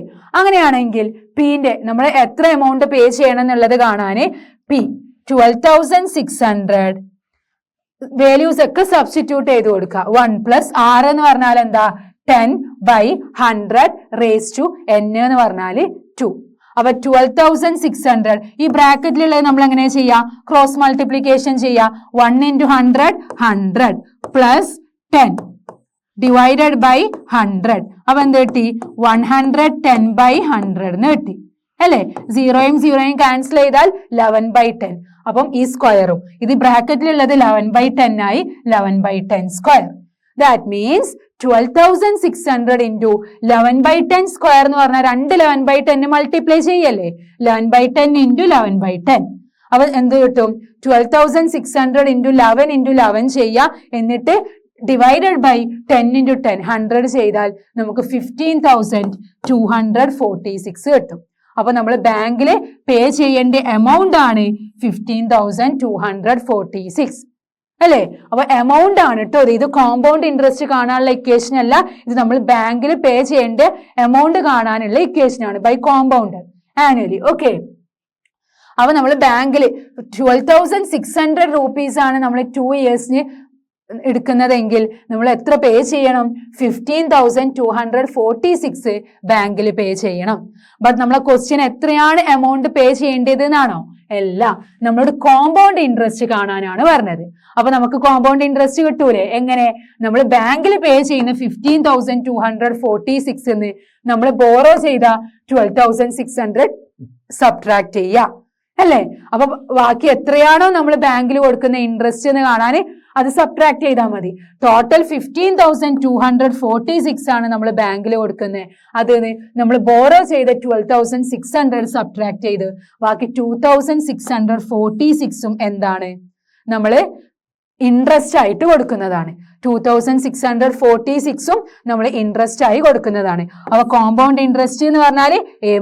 അങ്ങനെയാണെങ്കിൽ Pന്റെ നമ്മൾ എത്ര എമൗണ്ട് പേ ചെയ്യണം എന്നുള്ളത് കാണാൻ P 12,600 വാല്യൂസ് ഒക്കെ സബ്സ്റ്റിറ്റ്യൂട്ട് ചെയ്ത് കൊടുക്കുക. 1 + R എന്ന് പറഞ്ഞാൽ എന്താ? 10/100 N എന്ന് പറഞ്ഞാൽ 2. അപ്പൊ 12,600 ഈ ബ്രാക്കറ്റിലുള്ളത് നമ്മൾ എങ്ങനെ ചെയ്യാം? ക്രോസ് മൾട്ടിപ്ലിക്കേഷൻ ചെയ്യാം. 1 × 100 100 + 10 ഡിവൈഡഡ് ബൈ 100. അപ്പൊ എന്ത് കിട്ടി? 110/100 എന്ന് കിട്ടി അല്ലെ? 0യും 0യും ക്യാൻസൽ ചെയ്താൽ 11/10. അപ്പം ഈ സ്ക്വയറും ഇത് ബ്രാക്കറ്റിലുള്ളത് 11/10 ആയി, 11/10². ദാറ്റ് മീൻസ് 12,600 × 11/10 സ്ക്വയർ എന്ന് പറഞ്ഞാൽ 2 11/10 മൾട്ടിപ്ലൈ ചെയ്യല്ലേ? 11/10 × 11/10. അപ്പൊ എന്ത് കിട്ടും? 12,600 × 11 × 11 ചെയ്യാം. എന്നിട്ട് ഡിവൈഡഡ് ബൈ 10 × 10 100 ചെയ്താൽ നമുക്ക് 15,246 കിട്ടും. അപ്പൊ നമ്മൾ ബാങ്കിൽ പേ ചെയ്യേണ്ട എമൗണ്ട് ആണ് 15,246 അല്ലെ? അപ്പൊ എമൗണ്ട് ആണ് കേട്ടോ. ഇത് കോമ്പൗണ്ട് ഇൻട്രസ്റ്റ് കാണാനുള്ള ഇക്വേഷൻ അല്ല, ഇത് നമ്മൾ ബാങ്കിൽ പേ ചെയ്യേണ്ട എമൗണ്ട് കാണാനുള്ള ഇക്വേഷൻ ആണ് ബൈ കോമ്പൗണ്ട് ആനുവലി. ഓക്കെ, അപ്പൊ നമ്മൾ ബാങ്കിൽ 12,600 rupees ആണ് നമ്മൾ 2 years എടുക്കുന്നതെങ്കിൽ നമ്മൾ എത്ര പേ ചെയ്യണം? 15,246 ബാങ്കിൽ പേ ചെയ്യണം. ബട്ട് നമ്മളെ ക്വസ്റ്റ്യൻ എത്രയാണ് എമൗണ്ട് പേ ചെയ്യേണ്ടത് എന്നാണോ? അല്ല, നമ്മളോട് കോമ്പൗണ്ട് ഇൻട്രസ്റ്റ് കാണാനാണ് പറഞ്ഞത്. അപ്പൊ നമുക്ക് കോമ്പൗണ്ട് ഇൻട്രസ്റ്റ് കിട്ടൂലേ? എങ്ങനെ? നമ്മൾ ബാങ്കിൽ പേ ചെയ്യുന്ന 15,246 നമ്മൾ ബോറോ ചെയ്ത 12,600 സബ്ട്രാക്ട് ചെയ്യുക അല്ലേ? അപ്പൊ ബാക്കി എത്രയാണോ നമ്മൾ ബാങ്കിൽ കൊടുക്കുന്ന ഇൻട്രസ്റ്റ് എന്ന് കാണാൻ അത് സബ്ട്രാക്ട് ചെയ്താൽ മതി. ടോട്ടൽ 15,246 ആണ് നമ്മൾ ബാങ്കിൽ കൊടുക്കുന്നത്. അത് നമ്മൾ ബോറോ ചെയ്ത 12,600 സബ്ട്രാക്ട് ചെയ്ത് ബാക്കി 2,646 എന്താണ്? നമ്മൾ ഇൻട്രസ്റ്റ് ആയിട്ട് കൊടുക്കുന്നതാണ്. 2,646 നമ്മൾ ഇൻട്രസ്റ്റ് ആയി കൊടുക്കുന്നതാണ്. അപ്പൊ കോമ്പൗണ്ട് ഇൻട്രസ്റ്റ് എന്ന് പറഞ്ഞാൽ A -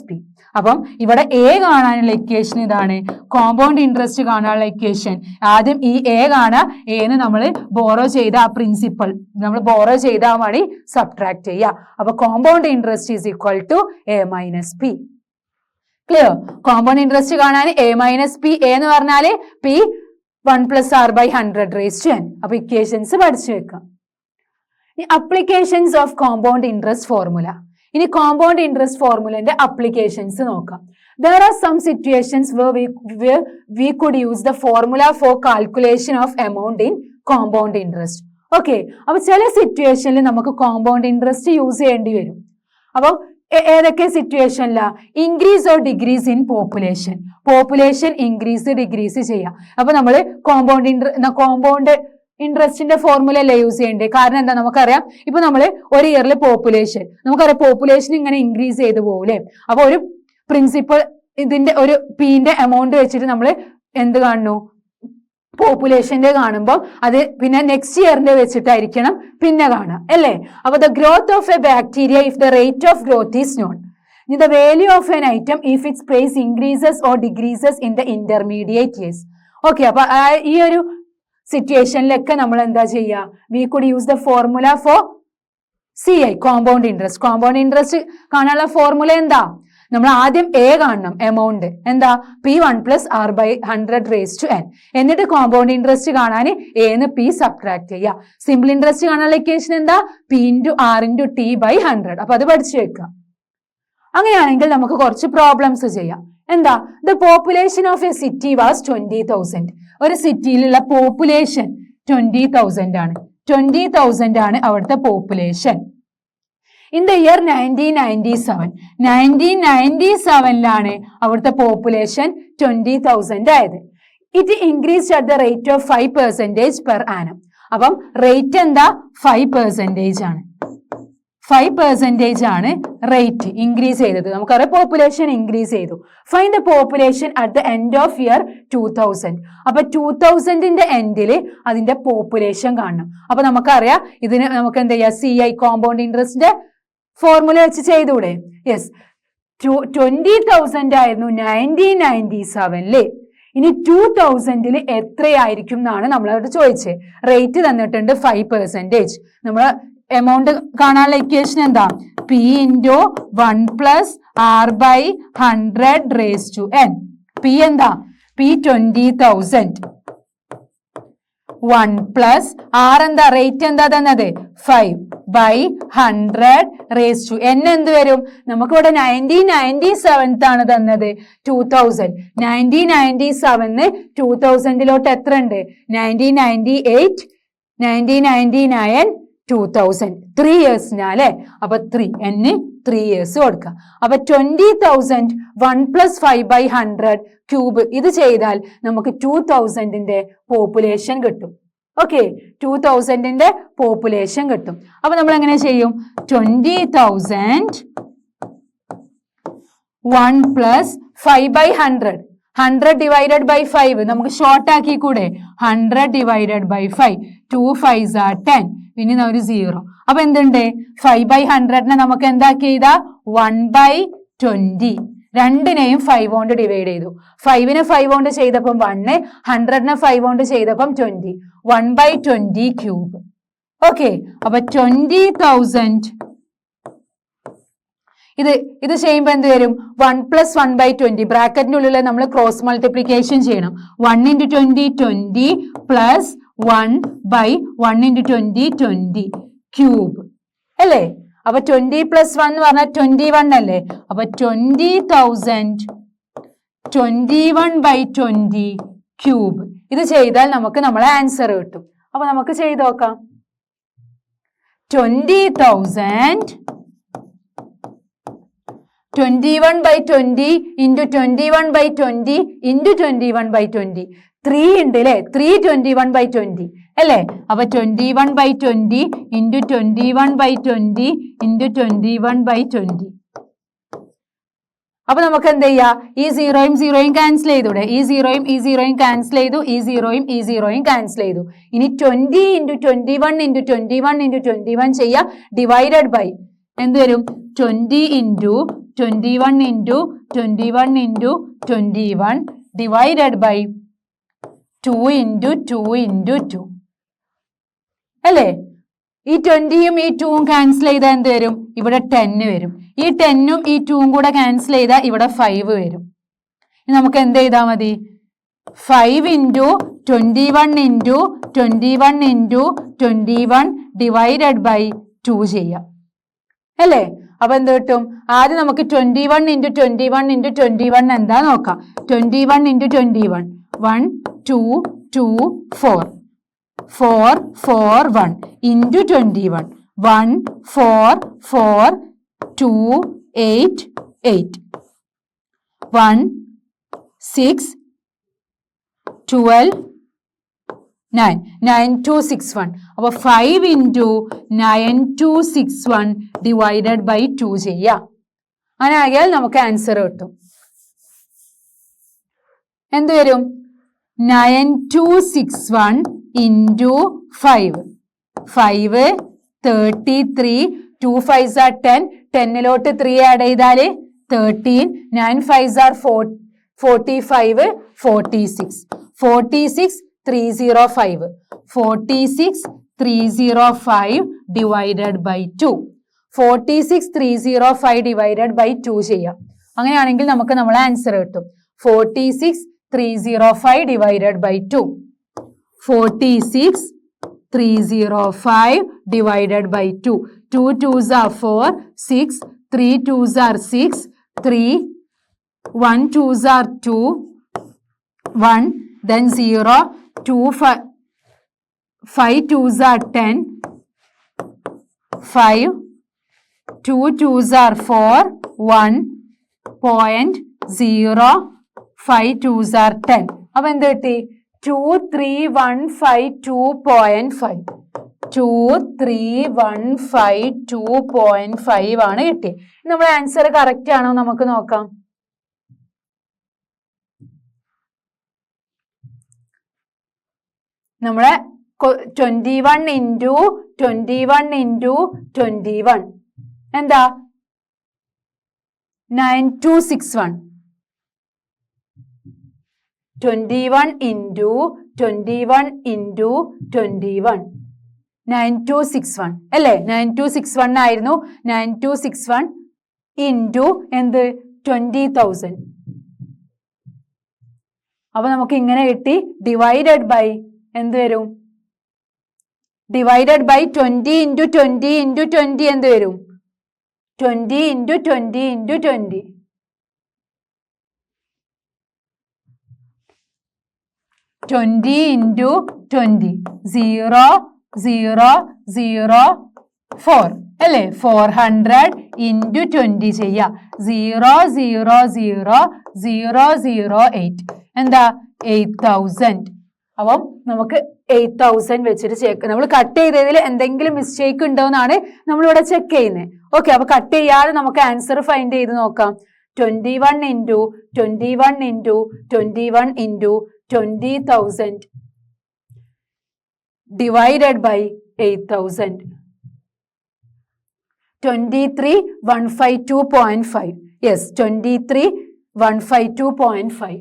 P. അപ്പം ഇവിടെ A കാണാനുള്ള ഇക്വേഷൻ ഇതാണ്. കോമ്പൗണ്ട് ഇൻട്രസ്റ്റ് കാണാനുള്ള ഇക്വേഷൻ ആദ്യം ഈ A കാണാ. എന്ന് നമ്മൾ ബോറോ ചെയ്ത ആ പ്രിൻസിപ്പൽ നമ്മൾ ബോറോ ചെയ്ത ആ വഴി സബ്ട്രാക്ട് ചെയ്യുക. അപ്പൊ compound interest is equal to A - P. Clear? Compound interest കാണാൻ A - P. A എന്ന് പറഞ്ഞാല് P 1 + R/100 അപ്പൊ ഇക്വേഷൻസ് പഠിച്ചു വെക്കാം. ഈ applications of compound interest formula. ഇനി കോമ്പൗണ്ട് ഇൻട്രസ്റ്റ് ഫോർമുലന്റെ അപ്ലിക്കേഷൻസ് നോക്കാം. There are some situations where we could use the formula for calculation of amount in compound interest. Okay, അപ്പൊ ചില സിറ്റുവേഷനിൽ നമുക്ക് കോമ്പൗണ്ട് ഇൻട്രസ്റ്റ് യൂസ് ചെയ്യേണ്ടി വരും. അപ്പൊ ഏതൊക്കെ സിറ്റുവേഷനില? Increase or decrease in population increase decrease ചെയ്യാം. അപ്പൊ നമ്മൾ കോമ്പൗണ്ട് ഇൻട്രസ്റ്റിന്റെ ഫോർമുല അല്ലേ യൂസ് ചെയ്യേണ്ടത്? കാരണം എന്താ? നമുക്കറിയാം ഇപ്പൊ നമ്മൾ ഒരു ഇയറിൽ പോപ്പുലേഷൻ ഇങ്ങനെ ഇൻക്രീസ് ചെയ്ത് പോകൂലേ? അപ്പൊ ഒരു പ്രിൻസിപ്പൽ ഇതിന്റെ ഒരു Pന്റെ എമൗണ്ട് വെച്ചിട്ട് നമ്മൾ എന്ത് കാണുന്നു? പോപ്പുലേഷന്റെ കാണുമ്പോൾ അത് പിന്നെ നെക്സ്റ്റ് ഇയറിന്റെ വെച്ചിട്ടായിരിക്കണം പിന്നെ കാണാം അല്ലേ? അപ്പൊ the growth of a bacteria if the rate of growth is known, the value of an item if its price increases or decreases in the intermediate years. Okay, അപ്പൊ ഈ ഒരു സിറ്റുവേഷനിലൊക്കെ നമ്മൾ എന്താ ചെയ്യുക? We could use the formula for CI, compound interest. Compound interest കാണാനുള്ള formula എന്താ? നമ്മൾ ആദ്യം എ കാണണം, എമൗണ്ട് എന്താ P1 + R/100 raised to n. എന്നിട്ട് കോമ്പൗണ്ട് ഇൻട്രസ്റ്റ് കാണാൻ എന്ന് P സബ്ട്രാക്ട് ചെയ്യുക. സിമ്പിൾ ഇൻട്രസ്റ്റ് കാണാനുള്ള ഇക്വേഷൻ എന്താ P × R × T/100. അപ്പൊ അത് പഠിച്ചു വെക്കുക. അങ്ങനെയാണെങ്കിൽ നമുക്ക് കുറച്ച് പ്രോബ്ലംസ് ചെയ്യാം. എന്താ, the population of A city was 20,000. ഒരു സിറ്റിയിലുള്ള പോപ്പുലേഷൻ 20,000 ആണ്. 20,000 ആണ് അവിടുത്തെ പോപ്പുലേഷൻ. ഇൻ ദ ഇയർ 1997 അവിടുത്തെ പോപ്പുലേഷൻ 20,000 ആയത്. It increased at the rate of 5% per annum. അപ്പം റേറ്റ് എന്താ 5% ആണ്. 5% ആണ് റേറ്റ് ഇൻക്രീസ് ചെയ്തത്. നമുക്കറിയാം പോപ്പുലേഷൻ ഇൻക്രീസ് ചെയ്തു. Find the population at the end of year 2000. അപ്പൊ 2000ന്റെ എൻഡിൽ അതിന്റെ പോപ്പുലേഷൻ കാണണം. അപ്പൊ നമുക്കറിയാം ഇതിന് നമുക്ക് എന്താ ചെയ്യാം, CI കോമ്പൗണ്ട് ഇൻട്രസ്റ്റിന്റെ ഫോർമുല വെച്ച് ചെയ്തൂടെ? യെസ്, 20,000 ആയിരുന്നു 1997. ഇനി 2000 എത്രയായിരിക്കും എന്നാണ് നമ്മളോട് ചോദിച്ചത്. റേറ്റ് തന്നിട്ടുണ്ട് 5%. നമ്മൾ എമൗണ്ട് കാണാനുള്ള ഇക്വേഷൻ എന്താ, P × 1 + R/100 raised to n. P എന്താ, P 20,000. 1 + R എന്താ, റേറ്റ് എന്താ തന്നത് 5/100 raised to n എന്ത് വരും? നമുക്കിവിടെ 1997 ആണ് തന്നത് 2000. 1997 2000 എത്ര ഉണ്ട്? 1998, 1999, 2000. 3 years അല്ലേ? അപ്പൊ 3 years കൊടുക്കുക. അപ്പൊ 20,000 1 + 5/100 ക്യൂബ് ഇത് ചെയ്താൽ നമുക്ക് 2000ന്റെ പോപ്പുലേഷൻ കിട്ടും. ഓക്കെ, 2000ന്റെ പോപ്പുലേഷൻ കിട്ടും. അപ്പൊ നമ്മൾ എങ്ങനെ ചെയ്യും? 20,000 1 + 5/100. 100 / 5 നമുക്ക് ഷോർട്ട് ആക്കി കൂടെ? 100 / 5. 2 5s are 10. പിന്നെ ഒരു 0. അപ്പൊ എന്തുണ്ട്? 5/100 നമുക്ക് എന്താക്കി ചെയ്താ 1/20. രണ്ടിനെയും 5 കൊണ്ട് ഡിവൈഡ് ചെയ്തു. 5നെ 5 കൊണ്ട് ചെയ്തപ്പം 1, 100നെ 5 കൊണ്ട് ചെയ്തപ്പം 20. 1/20 ക്യൂബ്. ഓക്കെ, അപ്പൊ 20,000 ഇത് ചെയ്യുമ്പോൾ എന്ത് വരും? 1 + 1/20 ബ്രാക്കറ്റിനുള്ളിൽ നമ്മൾ ക്രോസ് മൾട്ടിപ്ലിക്കേഷൻ ചെയ്യണം. 1 × 20 20 + 1/1 × 20 20 ക്യൂബ് അല്ലേ? അപ്പൊ 20 + 1 എന്ന് പറഞ്ഞാൽ 21 അല്ലേ? അപ്പൊ 20,000 21/20 ക്യൂബ്. ഇത് ചെയ്താൽ നമുക്ക് നമ്മളെ ആൻസർ കിട്ടും. അപ്പൊ നമുക്ക് ചെയ്ത് നോക്കാം. 20,000 21/20 × 21/20 × 21/20. 3 ഉണ്ട് അല്ലേ? 3 21/20 അല്ലേ? അപ്പൊ 21/20 × 21/20 × 21/20. അപ്പൊ നമുക്ക് എന്ത് ചെയ്യാ? ഈ 0യും 0യും ക്യാൻസൽ ചെയ്തൂടെ? ഈ 0യും ഈ 0യും ക്യാൻസൽ ചെയ്തു. ഈ 0യും ഈ 0യും ക്യാൻസൽ ചെയ്തു. ഇനി 20 × 21 × 21 × 21 ചെയ്യാ. ഡിവൈഡഡ് ബൈ എന്ത് വരും? 20 × 21 × 21 × 21 ഡിവൈഡഡ് ബൈ 2 × 2 × 2 അല്ലേ? ഈ 20യും ഈ 2ഉം ക്യാൻസൽ ചെയ്താൽ എന്ത് വരും? ഇവിടെ 10 വരും. ഈ 10ഉം ഈ 2ഉം കൂടെ ക്യാൻസൽ ചെയ്താൽ ഇവിടെ 5 വരും. ഇനി നമുക്ക് എന്ത് ചെയ്താൽ മതി? 5 × 21 × 21 × 21 ഡിവൈഡഡ് ബൈ 2 ചെയ്യാം അല്ലേ? അപ്പൊ എന്ത് കിട്ടും? ആദ്യം നമുക്ക് 21 × 21 × 21 എന്താ നോക്കാം. 21 × 21 1 2 2 4 4 4 1 × 21 1 4 4 2 8 8 1 6 12 9 9261. അപ്പൊ 5 × 9261 ഡിവൈഡഡ് ബൈ 2 ചെയ്യാം. അങ്ങനെ ആയാൽ നമുക്ക് ആൻസർ കിട്ടും. എന്ത് വരും? 9261 × 5 5 33 2 5s are 10 10ലോട്ട് 3 ആഡ് ചെയ്താൽ 13 9 5s are 45 46 46 305 46 305 divided by 2 46 305 divided by 2 ചെയ്യാം. അങ്ങനെയാണെങ്കിൽ നമുക്ക് നമ്മളെ ആൻസർ കിട്ടും 46305 divided by 2. 46305 divided by 2. 2 2s are 4, 6, 3 2s are 6, 3, 1 2s are 2, 1, then 0, 2, 5 2s are 10, 5, 2 2s are 4, 1.0, 5 2s are 10. അപ്പൊ എന്ത് കിട്ടി? 23152.5. 23152.5 ആണ് കിട്ടി. നമ്മുടെ ആൻസർ കറക്റ്റ് ആണോ നമുക്ക് നോക്കാം. നമ്മളെ 21 into 21 into 21 എന്താ? 9261. 21 into 21 into 21 9261 അല്ലേ? 9261 ആയിരുന്നു. 9261 into എന്ത്? 20,000. അപ്പൊ നമുക്ക് ഇങ്ങനെ കിട്ടി. ഡിവൈഡഡ് ബൈ എന്ത് വരും? ഡിവൈഡഡ് ബൈ 20 into 20 into 20 എന്ത് വരും? 20 into 20 into 20. 20 into 20. 0 0 0 4 അല്ലേ? 400 into 20 ചെയ്യാം. 0 0 0 0 0 8 എന്താ? 8000. അപ്പം നമുക്ക് 8000 വെച്ചിട്ട് ചെക്ക്. നമ്മൾ കട്ട് ചെയ്തതിൽ എന്തെങ്കിലും മിസ്റ്റേക്ക് ഉണ്ടോ എന്നാണ് നമ്മളിവിടെ ചെക്ക് ചെയ്യുന്നത്. ഓക്കെ, അപ്പൊ കട്ട് ചെയ്യാതെ നമുക്ക് ആൻസർ ഫൈൻഡ് ചെയ്ത് നോക്കാം. 21 into 21 into 21 into 20,000 divided by 8,000. 23,152.5. Yes, 23,152.5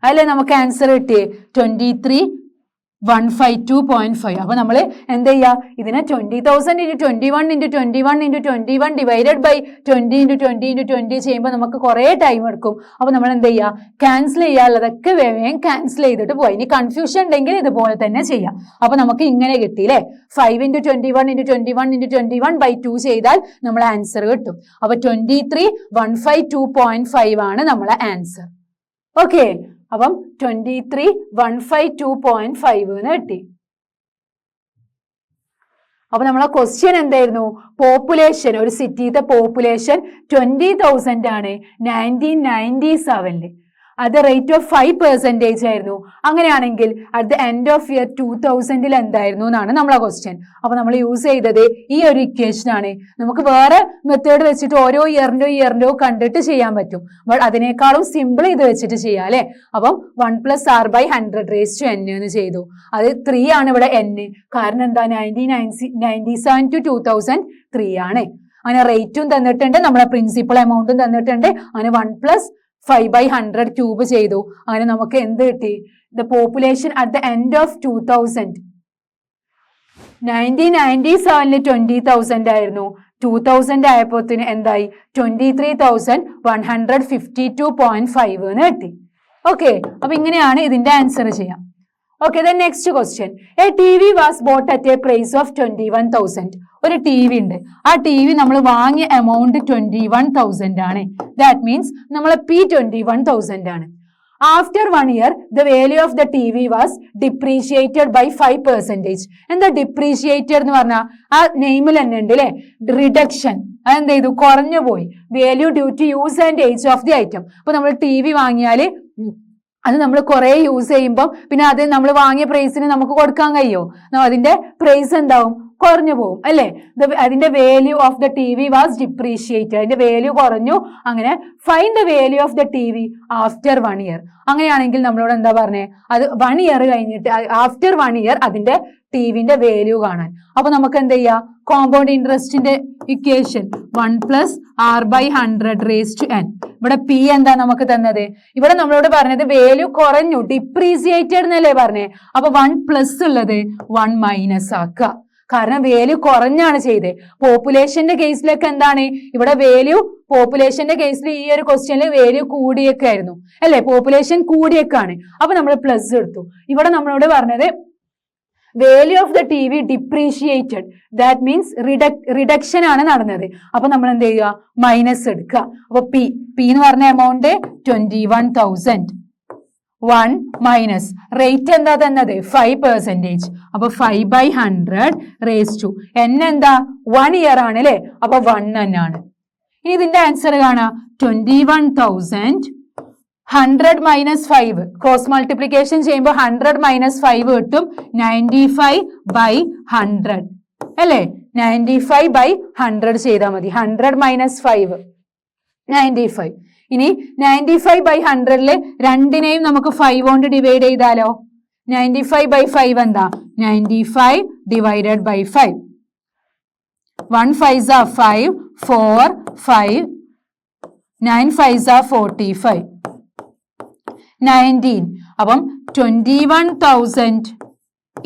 അല്ലേ നമുക്ക് ആൻസർ കിട്ടിയേ? 23,152.5. അപ്പൊ നമ്മൾ എന്ത് ചെയ്യാ? ഇതിനെ 20,000 into 21 into 21 into 21 divided by 20 into 20 into 20 ചെയ്യുമ്പോൾ നമുക്ക് കുറെ ടൈം എടുക്കും. അപ്പൊ നമ്മൾ എന്ത് ചെയ്യാ? ക്യാൻസൽ ചെയ്യാനുള്ളതൊക്കെ വേഗം ക്യാൻസൽ ചെയ്തിട്ട് പോയി. ഇനി കൺഫ്യൂഷൻ ഉണ്ടെങ്കിൽ ഇതുപോലെ തന്നെ ചെയ്യാം. അപ്പൊ നമുക്ക് ഇങ്ങനെ കിട്ടിയില്ലേ? 5 into 21 into 21 into 21 by 2 ചെയ്താൽ നമ്മളെ ആൻസർ കിട്ടും. അപ്പൊ 23,152.5 ആണ് നമ്മളെ ആൻസർ. ഓക്കെ, അപ്പം 23,152.5 കിട്ടി. അപ്പൊ നമ്മളെ ക്വസ്റ്റ്യൻ എന്തായിരുന്നു? പോപ്പുലേഷൻ, ഒരു സിറ്റിയിലെ പോപ്പുലേഷൻ 20,000 ആണ് 1997. അത് റേറ്റ് ഓഫ് 5% ആയിരുന്നു. അങ്ങനെയാണെങ്കിൽ at the end of year 2000 എന്തായിരുന്നു എന്നാണ് നമ്മളെ ക്വസ്റ്റ്യൻ. അപ്പൊ നമ്മൾ യൂസ് ചെയ്തത് ഈ ഒരു ഇക്വേഷൻ ആണ്. നമുക്ക് വേറെ മെത്തേഡ് വെച്ചിട്ട് ഓരോ ഇയറിന്റെയോ കണ്ടിട്ട് ചെയ്യാൻ പറ്റും. ബട്ട് അതിനേക്കാളും സിമ്പിൾ ഇത് വെച്ചിട്ട് ചെയ്യാം അല്ലെ? അപ്പം 1 + r/100⁻n എന്ന് ചെയ്തു. അത് 3 ആണ് ഇവിടെ n. കാരണം എന്താ? 1997 to 2000 3 ആണ്. അങ്ങനെ റേറ്റും തന്നിട്ടുണ്ട്, നമ്മളെ പ്രിൻസിപ്പൽ എമൗണ്ടും തന്നിട്ടുണ്ട്. അങ്ങനെ 1 + 5/100 ക്യൂബ് ചെയ്തു. അങ്ങനെ നമുക്ക് എന്ത് കിട്ടി? The population at the end of 2000. 1997 20,000 ആയിരുന്നു. 2000 ആയപ്പോത്തിന് എന്തായി? 23,152.5 എന്ന് കിട്ടി. ഓക്കെ, അപ്പൊ ഇങ്ങനെയാണ് ഇതിന്റെ ആൻസർ ചെയ്യാം. Okay, then next question. A TV was bought at a price of 21,000. ഒരു ടി വി ഉണ്ട്. ആ ടി വി നമ്മൾ വാങ്ങിയ എമൗണ്ട് 21,000 ആണ്. ദാറ്റ് മീൻസ് നമ്മളെ P 21,000 ആണ്. After 1 year, the value of the TV was depreciated by 5%. എന്താ ഡിപ്രീഷിയേറ്റഡ് എന്ന് പറഞ്ഞാൽ? ആ നെയിമിൽ തന്നെ ഉണ്ട് അല്ലെ? റിഡക്ഷൻ. അതെന്ത് ചെയ്തു? കുറഞ്ഞു പോയി. Value due to use and age of the item. അപ്പൊ നമ്മൾ ടി വി വാങ്ങിയാല് അത് നമ്മൾ കുറെ യൂസ് ചെയ്യുമ്പോൾ പിന്നെ അത് നമ്മൾ വാങ്ങിയ പ്രൈസിന് നമുക്ക് കൊടുക്കാൻ കഴിയോ? അതിന്റെ പ്രൈസ് എന്താവും? കുറഞ്ഞു പോകും അല്ലെ? അതിന്റെ value of the TV was depreciated. അതിന്റെ വാല്യൂ കുറഞ്ഞു. അങ്ങനെ find the value of the TV after 1 year. അങ്ങനെയാണെങ്കിൽ നമ്മളോട് എന്താ പറഞ്ഞേ? അത് 1 year കഴിഞ്ഞിട്ട് ആഫ്റ്റർ 1 year അതിന്റെ ടി വിന്റെ വാല്യൂ കാണാൻ. അപ്പൊ നമുക്ക് എന്ത് ചെയ്യാം? കോമ്പൗണ്ട് ഇൻട്രസ്റ്റിന്റെ ഇക്വേഷൻ 1 + r/100⁻n. ഇവിടെ P എന്താ നമുക്ക് തന്നത്? ഇവിടെ നമ്മളോട് പറഞ്ഞത് വാല്യൂ കുറഞ്ഞു, ഡിപ്രീസിയേറ്റഡ് എന്നല്ലേ പറഞ്ഞേ? അപ്പൊ 1 പ്ലസ് ഉള്ളത് 1 മൈനസ് ആക്കുക. കാരണം വാല്യൂ കുറഞ്ഞാണ് ചെയ്തത്. പോപ്പുലേഷന്റെ കേസിലൊക്കെ എന്താണ് ഇവിടെ വാല്യൂ, പോപ്പുലേഷന്റെ കേസിൽ ഈ ഒരു ക്വസ്റ്റ്യനിൽ വാല്യൂ കൂടിയൊക്കെ ആയിരുന്നു അല്ലെ, പോപ്പുലേഷൻ കൂടിയൊക്കെയാണ്. അപ്പൊ നമ്മൾ പ്ലസ് എടുത്തു. ഇവിടെ നമ്മളോട് പറഞ്ഞത് value of the TV depreciated, that means reduction ആണ് നടന്നത്. അപ്പൊ നമ്മൾ എന്ത് ചെയ്യുക, മൈനസ് എടുക്കുക. അപ്പൊ പി എന്ന് പറഞ്ഞ എമൗണ്ട് 21,000. 1 മൈനസ് റേറ്റ് എന്താ തന്നത് 5%. അപ്പൊ 5/100 റേസ് ടു n എന്താ 1 ഇയർ ആണ് അല്ലെ, അപ്പൊ 1 തന്നെയാണ്. ഇനി ഇതിന്റെ ആൻസർ കാണാം 21,000. 100 മൈനസ് 5 ക്രോസ് മൾട്ടിപ്ലിക്കേഷൻ ചെയ്യുമ്പോൾ 100 മൈനസ് 5 കിട്ടും 95/100 അല്ലേ, 95/100 ചെയ്താൽ മതി. 100 മൈനസ് 5 95. ഇനി 95/100 രണ്ടിനെയും നമുക്ക് 5 കൊണ്ട് ഡിവൈഡ് ചെയ്താലോ, 95/5 എന്താ 95 divided by 5. 1 5s are 5, 4 5, 9 5s are 45, 19. അപ്പം 21,000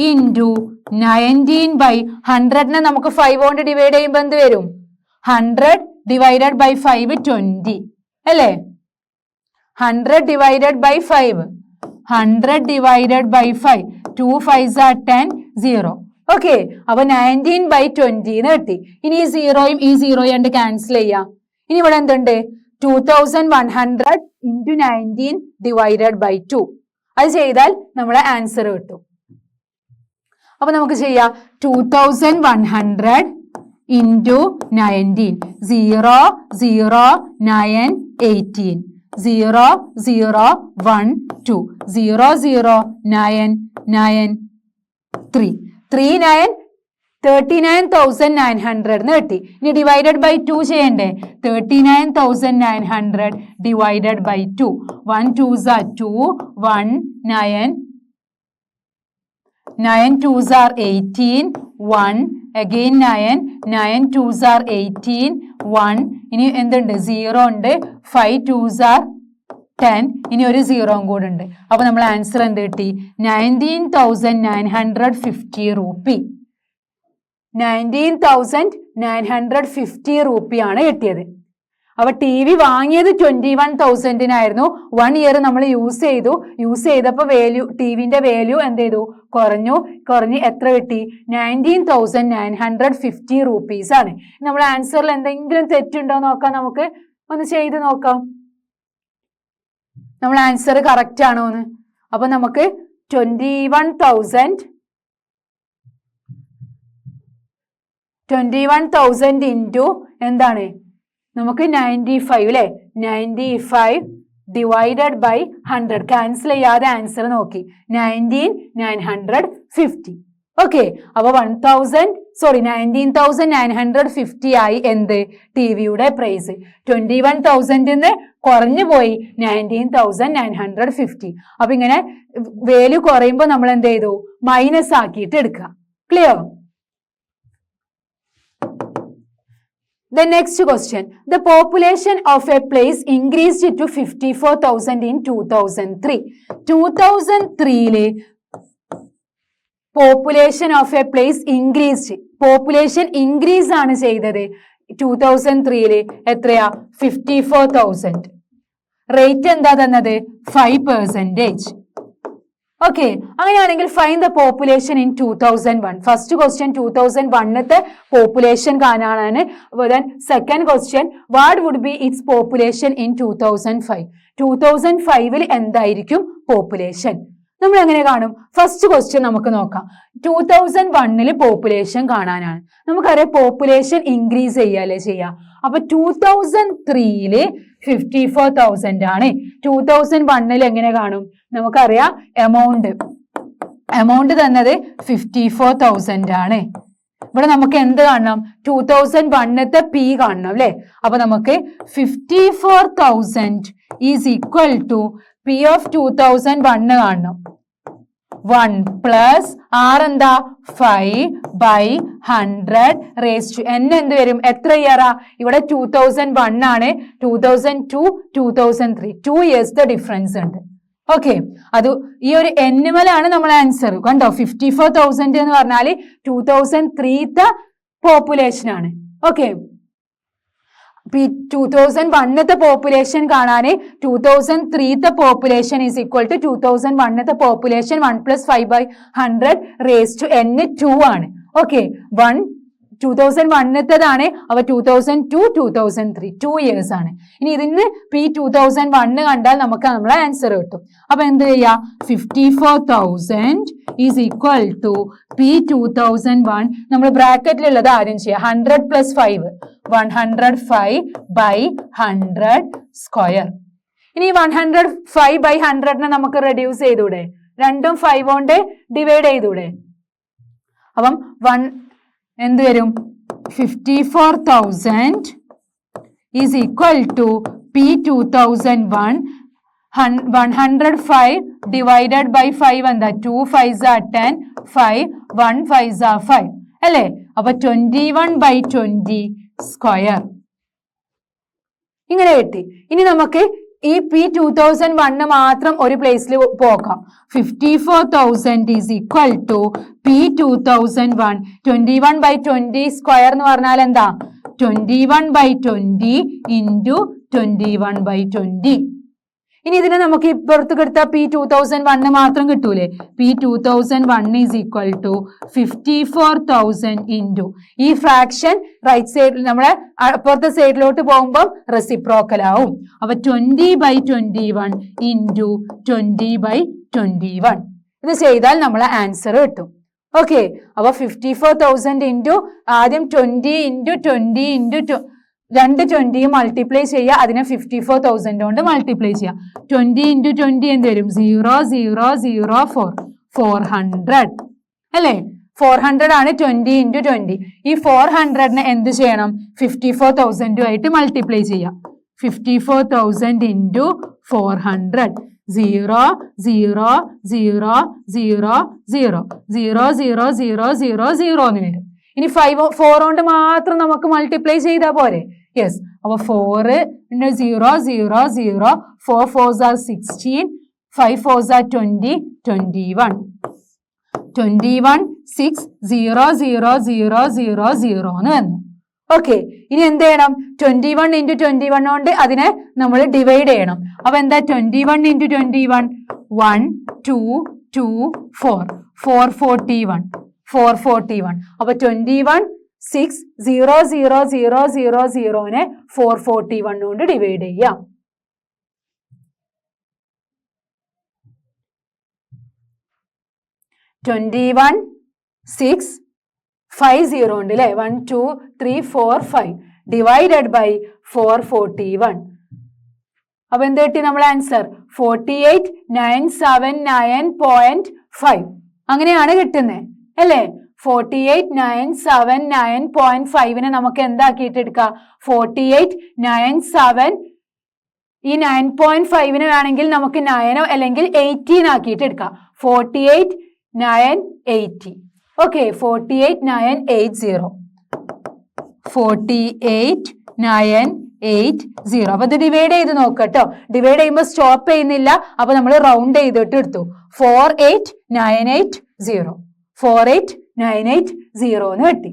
ഇൻറ്റു 19/100 നമുക്ക് 5 കൊണ്ട് ഡിവൈഡ് ചെയ്യുമ്പോൾ എന്ത് വരും, 100 ഡിവൈഡഡ് ബൈ 5 20 അല്ലേ, 100 divided by 5, 100 divided by 5, 2 5s are 10, 0. Okay, അപ്പൊ 19/20 എന്ന് കിട്ടി. ഇനി ഈ സീറോയും ഈ സീറോയും രണ്ട് ക്യാൻസൽ ചെയ്യാം. ഇനി ഇവിടെ എന്തുണ്ട് 2100 ഇൻറ്റു 19 ഡിവൈഡഡ് ബൈ 2. അത് ചെയ്താൽ നമ്മുടെ ആൻസർ കിട്ടും. അപ്പൊ നമുക്ക് ചെയ്യാം 2100 ഇൻറ്റു 19, 0 0 9 18, 0 0 1 2, 0 0 9 9 3, 3 9 39,900 എന്ന് കിട്ടി. ഇനി ഡിവൈഡഡ് ബൈ 2 ചെയ്യണ്ടേ, 39,900 divided by 2. 1 2s are 2, 1 9 9 2s are 18, 1 again 9 9 2s are 18, 1 ഇനി എന്തുണ്ട് 0 ഉണ്ട്, 5 2s are 10, ഇനി ഒരു 0 കൂടെ ഉണ്ട്. അപ്പൊ നമ്മൾ ആൻസർ എന്ത് കിട്ടി 19,950 രൂപി. 19,950 രൂപയാണ് കിട്ടിയത്. അപ്പൊ ടി വി വാങ്ങിയത് 21,000-നായിരുന്നു. 1 ഇയർ നമ്മൾ യൂസ് ചെയ്തപ്പോൾ വാല്യൂ, ടിവിന്റെ വാല്യൂ എന്ത് ചെയ്തു, കുറഞ്ഞ് എത്ര കിട്ടി 19,950 രൂപീസ് ആണ്. നമ്മുടെ ആൻസറിൽ എന്തെങ്കിലും തെറ്റുണ്ടോ നോക്കാം, നമുക്ക് ഒന്ന് ചെയ്ത് നോക്കാം നമ്മൾ ആൻസർ കറക്റ്റ് ആണോ എന്ന്. അപ്പൊ നമുക്ക് 21,000 ഇൻറ്റു എന്താണ് നമുക്ക് 95 അല്ലെ, 95 ഡിവൈഡഡ് ബൈ 100 ക്യാൻസൽ ചെയ്യാതെ ആൻസർ നോക്കി 19,950. ഓക്കെ, അപ്പൊ 19,950 ആയി എന്ത് ടിവിയുടെ പ്രൈസ്. 21,000 കുറഞ്ഞു പോയി 19,950. അപ്പൊ ഇങ്ങനെ വാല്യൂ കുറയുമ്പോൾ നമ്മൾ എന്ത് ചെയ്തു, മൈനസ് ആക്കിയിട്ട് എടുക്കുക. Clear? The next question. The population of a place increased to 54,000 in 2003. 2003 population of a place increased. Population increase ആണ് ചെയ്തത് 2003 എത്രയാ 54,000. റേറ്റ് എന്താ തന്നത് 5%. ഓക്കെ, അങ്ങനെയാണെങ്കിൽ find the population in 2001. First question 2001 population കാണാനാണ്. Second question what would be its population in 2005. 2005 എന്തായിരിക്കും population, നമ്മൾ എങ്ങനെ കാണും? ഫസ്റ്റ് ക്വസ്റ്റ്യൻ നമുക്ക് നോക്കാം. 2001 പോപ്പുലേഷൻ കാണാനാണ്. നമുക്കറിയാം പോപ്പുലേഷൻ ഇൻക്രീസ് ചെയ്യല്ലേ ചെയ്യാം. അപ്പൊ 2003 54,000 ആണ്. 2001 എങ്ങനെ കാണും? നമുക്കറിയാം എമൗണ്ട് തന്നത് 54,000 ആണ്. ഇവിടെ നമുക്ക് എന്ത് കാണണം? 2001 പി കാണണം അല്ലെ. അപ്പൊ നമുക്ക് 54,000 is equal to P of 2001 കാണണം. 1 പ്ലസ് ആർ എന്താ 5/100 റേസ് ടു n എന്ത് വരും? എത്ര ഇയറാ? ഇവിടെ 2001 ആണ്, 2002 2003 2 ഇയേഴ്സ് ഡിഫറൻസ് ഉണ്ട്. ഓക്കെ, അത് ഈ ഒരു എന്നിമലാണ് നമ്മളെ ആൻസർ. കണ്ടോ, 54,000 എന്ന് പറഞ്ഞാൽ 2003 പോപ്പുലേഷൻ ആണ്. ഓക്കെ, 2001 പോപ്പുലേഷൻ കാണാൻ 2003 population is equal to 2001 population 1 + 5/100 raise to n2 ആണ്. ഓക്കെ, 2001 അപ്പൊ 2002 2003 2 ഇയേഴ്സ് ആണ്. ഇനി ഇതിന് P2001 കണ്ടാൽ നമുക്ക് നമ്മളെ ആൻസർ കിട്ടും. അപ്പൊ എന്ത് ചെയ്യാ, 54,000 ഈസ് ഈക്വൽ ടു P2001 നമ്മൾ ബ്രാക്കറ്റിലുള്ളത് ആദ്യം ചെയ്യാം. 100 + 5 105/100 സ്ക്വയർ. ഇനി 105/100 നമുക്ക് റെഡ്യൂസ് ചെയ്തൂടെ, രണ്ടും 5 കൊണ്ട് ഡിവൈഡ് ചെയ്തൂടെ. അപ്പം എന്ത് വരും, 54,000 is equal to P2001 105 divided by 5 എന്താ, 2 5s are 10 5 1 5s are 5 അല്ലേ. അപ്പൊ 21/20 സ്ക്വയർ ഇങ്ങനെ കിട്ടി. ഇനി നമുക്ക് ഈ P2001 മാത്രം ഒരു പ്ലേസിൽ പോകാം. 54,000 is equal to P2001 21/20 square എന്ന് പറഞ്ഞാൽ എന്താ, 21/20 ഇൻറ്റു 21/20. ഇനി ഇതിനെ നമുക്ക് ഇപ്പുറത്ത് കിട്ടാ P2001 മാത്രം കിട്ടൂലേ. P2001 is equal to 54,000 into ഈ ഫ്രാക്ഷൻ റൈറ്റ് സൈഡിൽ നമ്മളെ അപ്പുറത്തെ സൈഡിലോട്ട് പോകുമ്പോൾ റെസിപ്രോക്കൽ ആവും. അപ്പൊ 20/21 ഇൻറ്റു 20/21 ഇത് ചെയ്താൽ നമ്മളെ ആൻസർ കിട്ടും. ഓക്കെ, അപ്പൊ 54,000 ഇൻറ്റു ആദ്യം 20 ഇൻറ്റു 20 ഇൻറ്റു 2 20 മൾട്ടിപ്ലൈ ചെയ്യുക, അതിനെ 54,000 കൊണ്ട് മൾട്ടിപ്ലൈ ചെയ്യുക. 20 ഇൻറ്റു 20 എന്ത് വരും, 0 0 0 4 400 അല്ലേ. 400 ആണ് 20 ഇൻറ്റു 20. ഈ 400നെ എന്ത് ചെയ്യണം, 54,000 ആയിട്ട് മൾട്ടിപ്ലൈ ചെയ്യാം. 54,000 ഇൻറ്റു 400 0 0 0 0 0 0 0 0 0 0 എന്ന് വരും. ഇനി 4 കൊണ്ട് മാത്രം നമുക്ക് മൾട്ടിപ്ലൈ ചെയ്താൽ പോരെ. യെസ്, അപ്പൊ 4 0 0 0 4 4s are 16 5 4s are 20 21 21 6 0 0 0 0 0 എന്ന് വന്നു. ഓക്കെ, ഇനി എന്ത് ചെയ്യണം, 21 ഇൻറ്റു 21 കൊണ്ട് അതിനെ നമ്മൾ ഡിവൈഡ് ചെയ്യണം. അപ്പൊ എന്താ, 21 ഇൻറ്റു 21 1 2 2 4 441 441. അപ്പൊ 21 6 0 0 0 0 0നെ 441 കൊണ്ട് ഡിവൈഡ് ചെയ്യാം. 21 6 5 0 ഉണ്ട് അല്ലേ. 1 2 3 4 5 ഡിവൈഡഡ് ബൈ 441. അപ്പൊ എന്ത് കിട്ടി നമ്മളെ ആൻസർ, 48,979.5 അങ്ങനെയാണ് കിട്ടുന്നത് അല്ലേ. 48,979.5നെ നമുക്ക് എന്താക്കിയിട്ട് എടുക്കാം, 48,97 ഈ 9.5ന് വേണമെങ്കിൽ നമുക്ക് 9 അല്ലെങ്കിൽ 18 ആക്കിയിട്ട് എടുക്കാം. 48,980. ഓക്കെ, 48,980 48,980. അപ്പൊ ഇത് ഡിവൈഡ് ചെയ്ത് നോക്കട്ടോ. ഡിവൈഡ് ചെയ്യുമ്പോൾ സ്റ്റോപ്പ് ചെയ്യുന്നില്ല. അപ്പൊ നമ്മൾ റൗണ്ട് ചെയ്തിട്ട് എടുത്തു 48,980 48,980 എന്ന് കിട്ടി.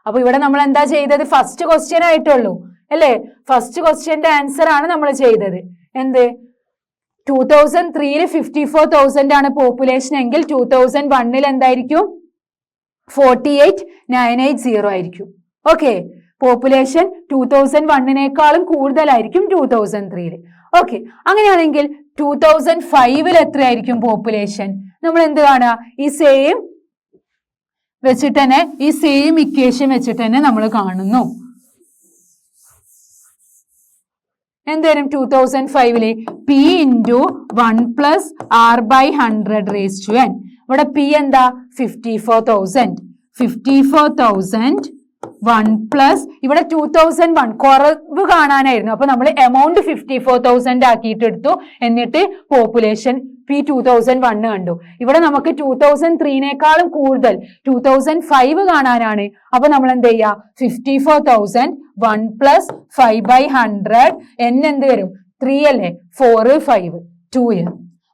അപ്പൊ ഇവിടെ നമ്മൾ എന്താ ചെയ്തത്, ഫസ്റ്റ് ക്വസ്റ്റ്യൻ ആയിട്ടുള്ളൂ അല്ലേ. ഫസ്റ്റ് ക്വസ്റ്റ്യന്റെ ആൻസർ ആണ് നമ്മൾ ചെയ്തത്. എന്ത്, 2003 54,000 ആണ് പോപ്പുലേഷൻ എങ്കിൽ 2001 എന്തായിരിക്കും, 48,980 ആയിരിക്കും. ഓക്കെ, പോപ്പുലേഷൻ 2001 കൂടുതലായിരിക്കും 2003. ഓക്കെ, അങ്ങനെയാണെങ്കിൽ 2005 എത്രയായിരിക്കും പോപ്പുലേഷൻ? നമ്മൾ എന്ത് കാണുക, ഈ സെയിം വെച്ചിട്ട് തന്നെ, ഈ സെയിം ഇക്വേഷൻ വെച്ചിട്ട് തന്നെ നമ്മൾ കാണുന്നു. എന്തായാലും 2005 P into 1 + R/100 raise to n. ഇവിടെ P എന്താ, 54,000 54,000 1 + ഇവിടെ 2001 കുറവ് കാണാനായിരുന്നു. അപ്പൊ നമ്മൾ എമൗണ്ട് 54,000 ആക്കിയിട്ട് എടുത്തു. എന്നിട്ട് പോപ്പുലേഷൻ P2001 കണ്ടു. ഇവിടെ നമുക്ക് 2003 കൂടുതൽ 2005 കാണാനാണ്. അപ്പൊ നമ്മൾ എന്ത് ചെയ്യാ, 54,000 1 + 5/100 n എന്ത് വരും, 3 അല്ലേ, 4 5 2 year.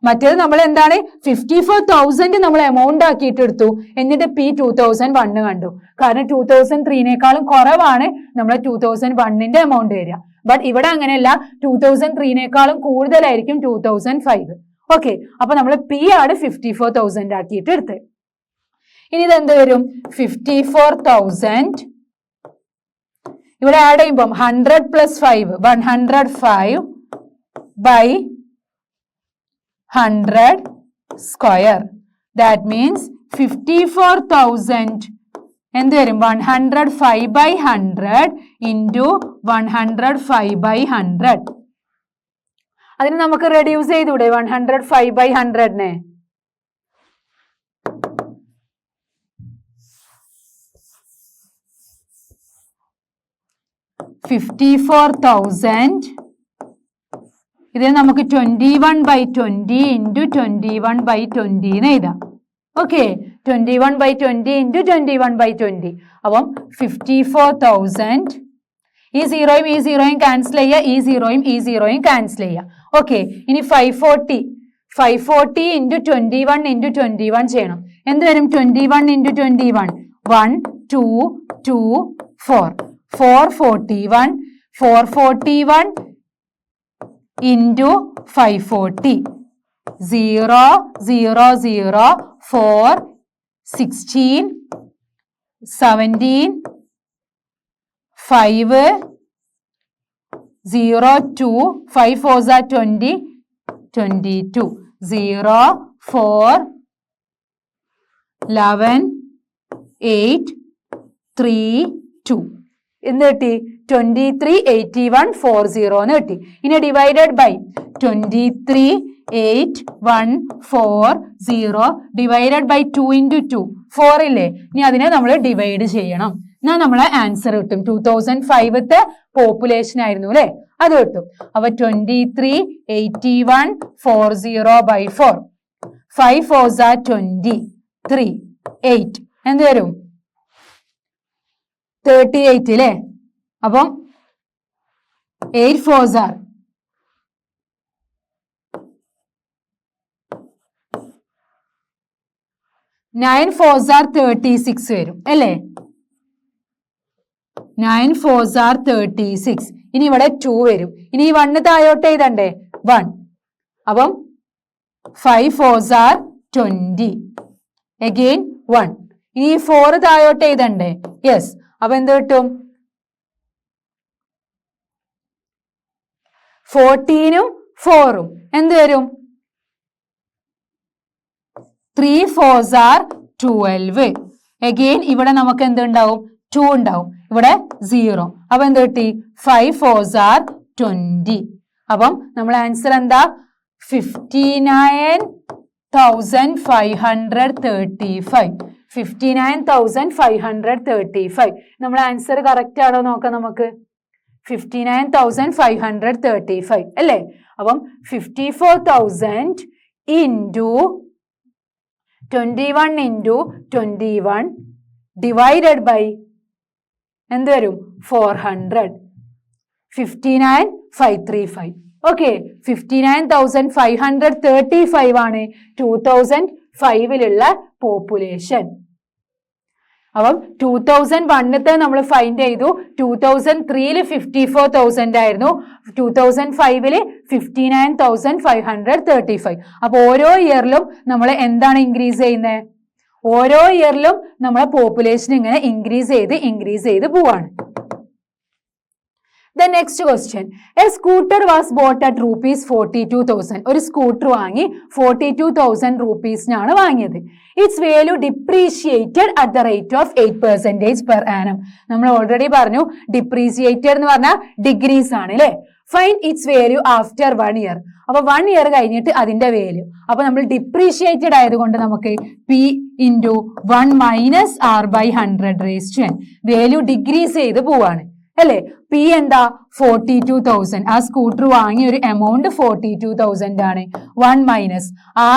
മറ്റേത് നമ്മൾ എന്താണ് 54,000 നമ്മൾ എമൗണ്ട് ആക്കിയിട്ട് എടുത്തു, എന്നിട്ട് P2001 കണ്ടു. കാരണം 2003 കുറവാണ് നമ്മളെ 2001 എമൗണ്ട് വരിക. ബട്ട് ഇവിടെ അങ്ങനെയല്ല, 2003 കൂടുതലായിരിക്കും 2005. ഓക്കെ, അപ്പൊ നമ്മൾ P ആണ് 54,000 ആക്കിയിട്ട് എടുത്തത്. ഇനി ഇത് എന്ത് വരും? 54,000 ഇവിടെ ആഡ് ചെയ്യുമ്പോൾ 100 + 5 105 by 100 square. That means 54,000 എന്ത് വരും? 105/100 into 105/100. അതിന് നമുക്ക് റെഡ്യൂസ് ചെയ്തൂടെ 105/100-നെ? $54,000 ഇതിന് നമുക്ക് 21/20 into 21/20 എന്ന് എഴുതാം. Okay, 21/20 into 21/20. അപ്പം 54,000 ഈ സീറോയും ഈ സീറോയും ക്യാൻസൽ ചെയ്യുക, ഈ സീറോയും ഈ സീറോയും ക്യാൻസൽ ചെയ്യുക. ഓക്കെ, ഇനി 540 into 21 into 21 ചെയ്യണം. എന്ത് വരും? 21 into 21 1 2 2 4 441 into 540 0 0 0 4 16 17 5 0 2 5 4s are 20 22 0 4 11 8 3 2 എന്ത് കിട്ടി? 238140 എന്ന് കിട്ടി. ഇനി divided by 238140 divided by 2 into 2 4 ഇല്ലേ? ഇനി അതിനെ നമ്മൾ ഡിവൈഡ് ചെയ്യണം. എന്നാൽ നമ്മളെ ആൻസർ കിട്ടും. 2005 പോപ്പുലേഷൻ ആയിരുന്നു അല്ലെ, അത് കിട്ടും. അപ്പൊ 238140/4 5 4s are 23 8 എന്ത് വരും? 38 അല്ലേ? അപ്പം 8 4s are 9 4s are 36 വരും അല്ലേ? 9 4s are 36. ഇനി ഇവിടെ 2 വരും. ഇനി ഈ 1 താഴോട്ട് എഴുതണ്ടേ? 1. അപ്പം 5 4s are 20. Again 1. ഇനി ഈ 4 താഴോട്ട് എഴുതണ്ടേ? യെസ്. അപ്പൊ എന്ത് കിട്ടും? 14ഉം 4ഉം എന്ത് വരും? 3 4s are 12. Again ഇവിടെ നമുക്ക് എന്തുണ്ടാവും? 2 ഉണ്ടാവും. ഇവിടെ 0. അപ്പൊ എന്ത് കിട്ടി? 5 4s are 20. അപ്പം നമ്മളെ ആൻസർ എന്താ? 59,535. 59,535. നമ്മളെ ആൻസർ കറക്റ്റ് ആണോ നോക്കാം നമുക്ക്. 59,535 അല്ലേ? അപ്പം 54,000 into 21 into 21 divided by എന്ത് വരും? 400. 59,535. ഓക്കെ, 59,535 ആണ് 2005 പോപ്പുലേഷൻ. അപ്പം 2001 നമ്മൾ ഫൈൻഡ് ചെയ്തു. 2003 54,000 ആയിരുന്നു. 2005 59,535. അപ്പൊ ഓരോ ഇയറിലും നമ്മൾ എന്താണ് ഇൻക്രീസ് ചെയ്യുന്നത്? ഓരോ ഇയറിലും നമ്മളെ പോപ്പുലേഷൻ ഇങ്ങനെ ഇൻക്രീസ് ചെയ്ത് പോവാണ്. The next question. A scooter was bought at ₹42,000. ഒരു സ്കൂട്ടർ വാങ്ങി 42,000 rupeesനാണ് വാങ്ങിയത്. Its value depreciated at the rate of 8% per annum. നമ്മൾ ഓൾറെഡി പറഞ്ഞു depreciated എന്ന് പറഞ്ഞാൽ ഡിഗ്രീസ് ആണ് അല്ലേ? Find its value after 1 year. അപ്പൊ 1 year കഴിഞ്ഞിട്ട് അതിന്റെ വാല്യൂ. അപ്പൊ നമ്മൾ ഡിപ്രീഷിയേറ്റഡ് ആയതുകൊണ്ട് നമുക്ക് P into 1 minus R/100 raised to n. Value degrees ചെയ്ത് പോവാണ് അല്ലേ? P എന്താ? 42,000. ആ സ്കൂട്ടർ വാങ്ങിയ ഒരു എമൗണ്ട് 42,000 ആണ്. 1 മൈനസ്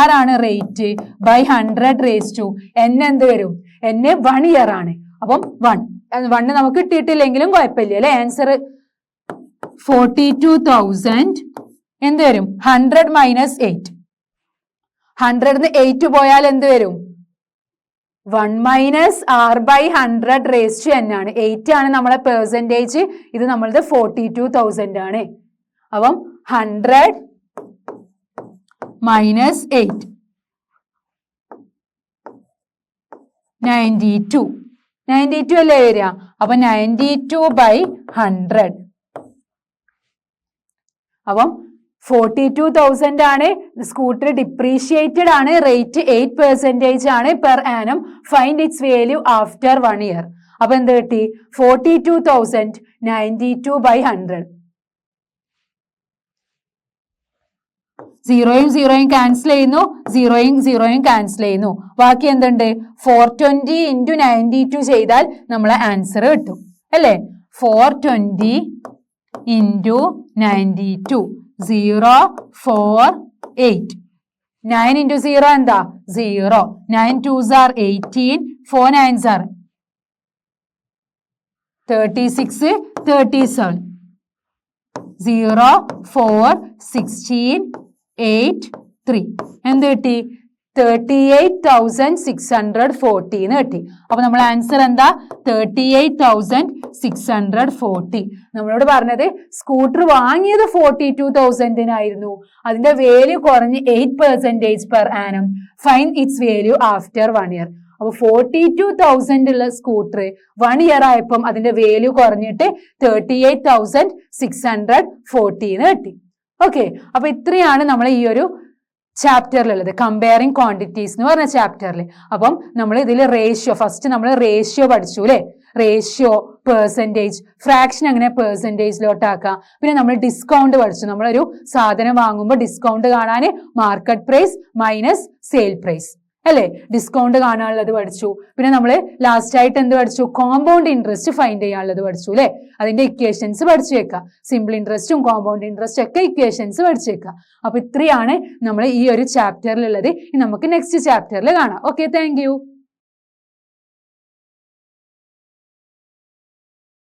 R ആണ് rate by 100 raised to n എന്ത് വരും? n 1 year ആണ്. അപ്പം 1 നമുക്ക് കിട്ടിയിട്ടില്ലെങ്കിലും കുഴപ്പമില്ല അല്ലെ? ആൻസർ 42,000 എന്ത് വരും? 100 minus 8. 100ന്ന് 8 പോയാൽ എന്ത് വരും? 1 minus r by 100 raise to n ആണ്. 8 ആണ് നമ്മളെ പെർസെൻറ്റേജ്. ഇത് നമ്മളത് 42,000 ആണ്. അപ്പം 100 മൈനസ് 8 92 അല്ലേ വരിക? അപ്പൊ 92 ബൈ 100. അപ്പം 42,000 ആണ്. സ്കൂട്ടർ ഡിപ്രീഷിയേറ്റഡ് ആണ്. റേറ്റ് 8% ആണ് per annum. Find it's value after 1 year. അപ്പൊ എന്ത് കിട്ടി? 42,000 92 ബൈ 100. 0 ക്യാൻസൽ ചെയ്യുന്നു, 0 ക്യാൻസൽ ചെയ്യുന്നു. ബാക്കി എന്തുണ്ട്? 420 ഇൻറ്റു 92 ചെയ്താൽ നമ്മളെ ആൻസർ കിട്ടും അല്ലേ? 420 ഇൻറ്റു 92 0 4 8. 9 ഇൻറ്റു 0 എന്താ? 0. 9 2s are 18. 4 9s are 36 37. 0 4 16 8 3. എന്ത് കിട്ടി? 38,640 എന്ന് കിട്ടി. അപ്പൊ നമ്മൾ ആൻസർ എന്താ? 38,640. നമ്മളോട് പറഞ്ഞത് സ്കൂട്ടർ വാങ്ങിയത് 42,000 അതിന്റെ വാല്യൂ കുറഞ്ഞ് 8% per annum. Find it's value after 1 year. അപ്പൊ 42,000 ഉള്ള സ്കൂട്ടർ 1 ഇയർ ആയപ്പം അതിന്റെ വാല്യൂ കുറഞ്ഞിട്ട് 38,640 എന്ന് കിട്ടി. ഓക്കെ, അപ്പൊ ഇത്രയാണ് നമ്മൾ ഈ ഒരു ചാപ്റ്ററിലുള്ളത്, കമ്പയറിംഗ് ക്വാണ്ടിറ്റീസ് എന്ന് പറഞ്ഞ ചാപ്റ്ററിൽ. അപ്പം നമ്മൾ ഇതിൽ റേഷ്യോ, ഫസ്റ്റ് നമ്മൾ റേഷ്യോ പഠിച്ചു അല്ലെ? റേഷ്യോ, പെർസെൻറ്റേജ്, ഫ്രാക്ഷൻ എങ്ങനെ പെർസെൻറ്റേജിലോട്ടാക്കാം. പിന്നെ നമ്മൾ ഡിസ്കൗണ്ട് പഠിച്ചു. നമ്മളൊരു സാധനം വാങ്ങുമ്പോൾ ഡിസ്കൗണ്ട് കാണാൻ market price minus sale price അല്ലേ? ഡിസ്കൗണ്ട് കാണാനുള്ളത് പഠിച്ചു. പിന്നെ നമ്മൾ ലാസ്റ്റ് ആയിട്ട് എന്ത് പഠിച്ചു? കോമ്പൗണ്ട് ഇൻട്രസ്റ്റ് ഫൈൻഡ് ചെയ്യാനുള്ളത് പഠിച്ചു അല്ലെ? അതിന്റെ ഇക്വേഷൻസ് പഠിച്ചു വെക്കാം. സിമ്പിൾ ഇൻട്രസ്റ്റും കോമ്പൗണ്ട് ഇൻട്രസ്റ്റും ഒക്കെ ഇക്വേഷൻസ് പഠിച്ചു വെക്കാം. അപ്പൊ ഇത്രയാണ് നമ്മൾ ഈ ഒരു ചാപ്റ്ററിലുള്ളത്. നമുക്ക് നെക്സ്റ്റ് ചാപ്റ്ററിൽ കാണാം. Okay, thank you.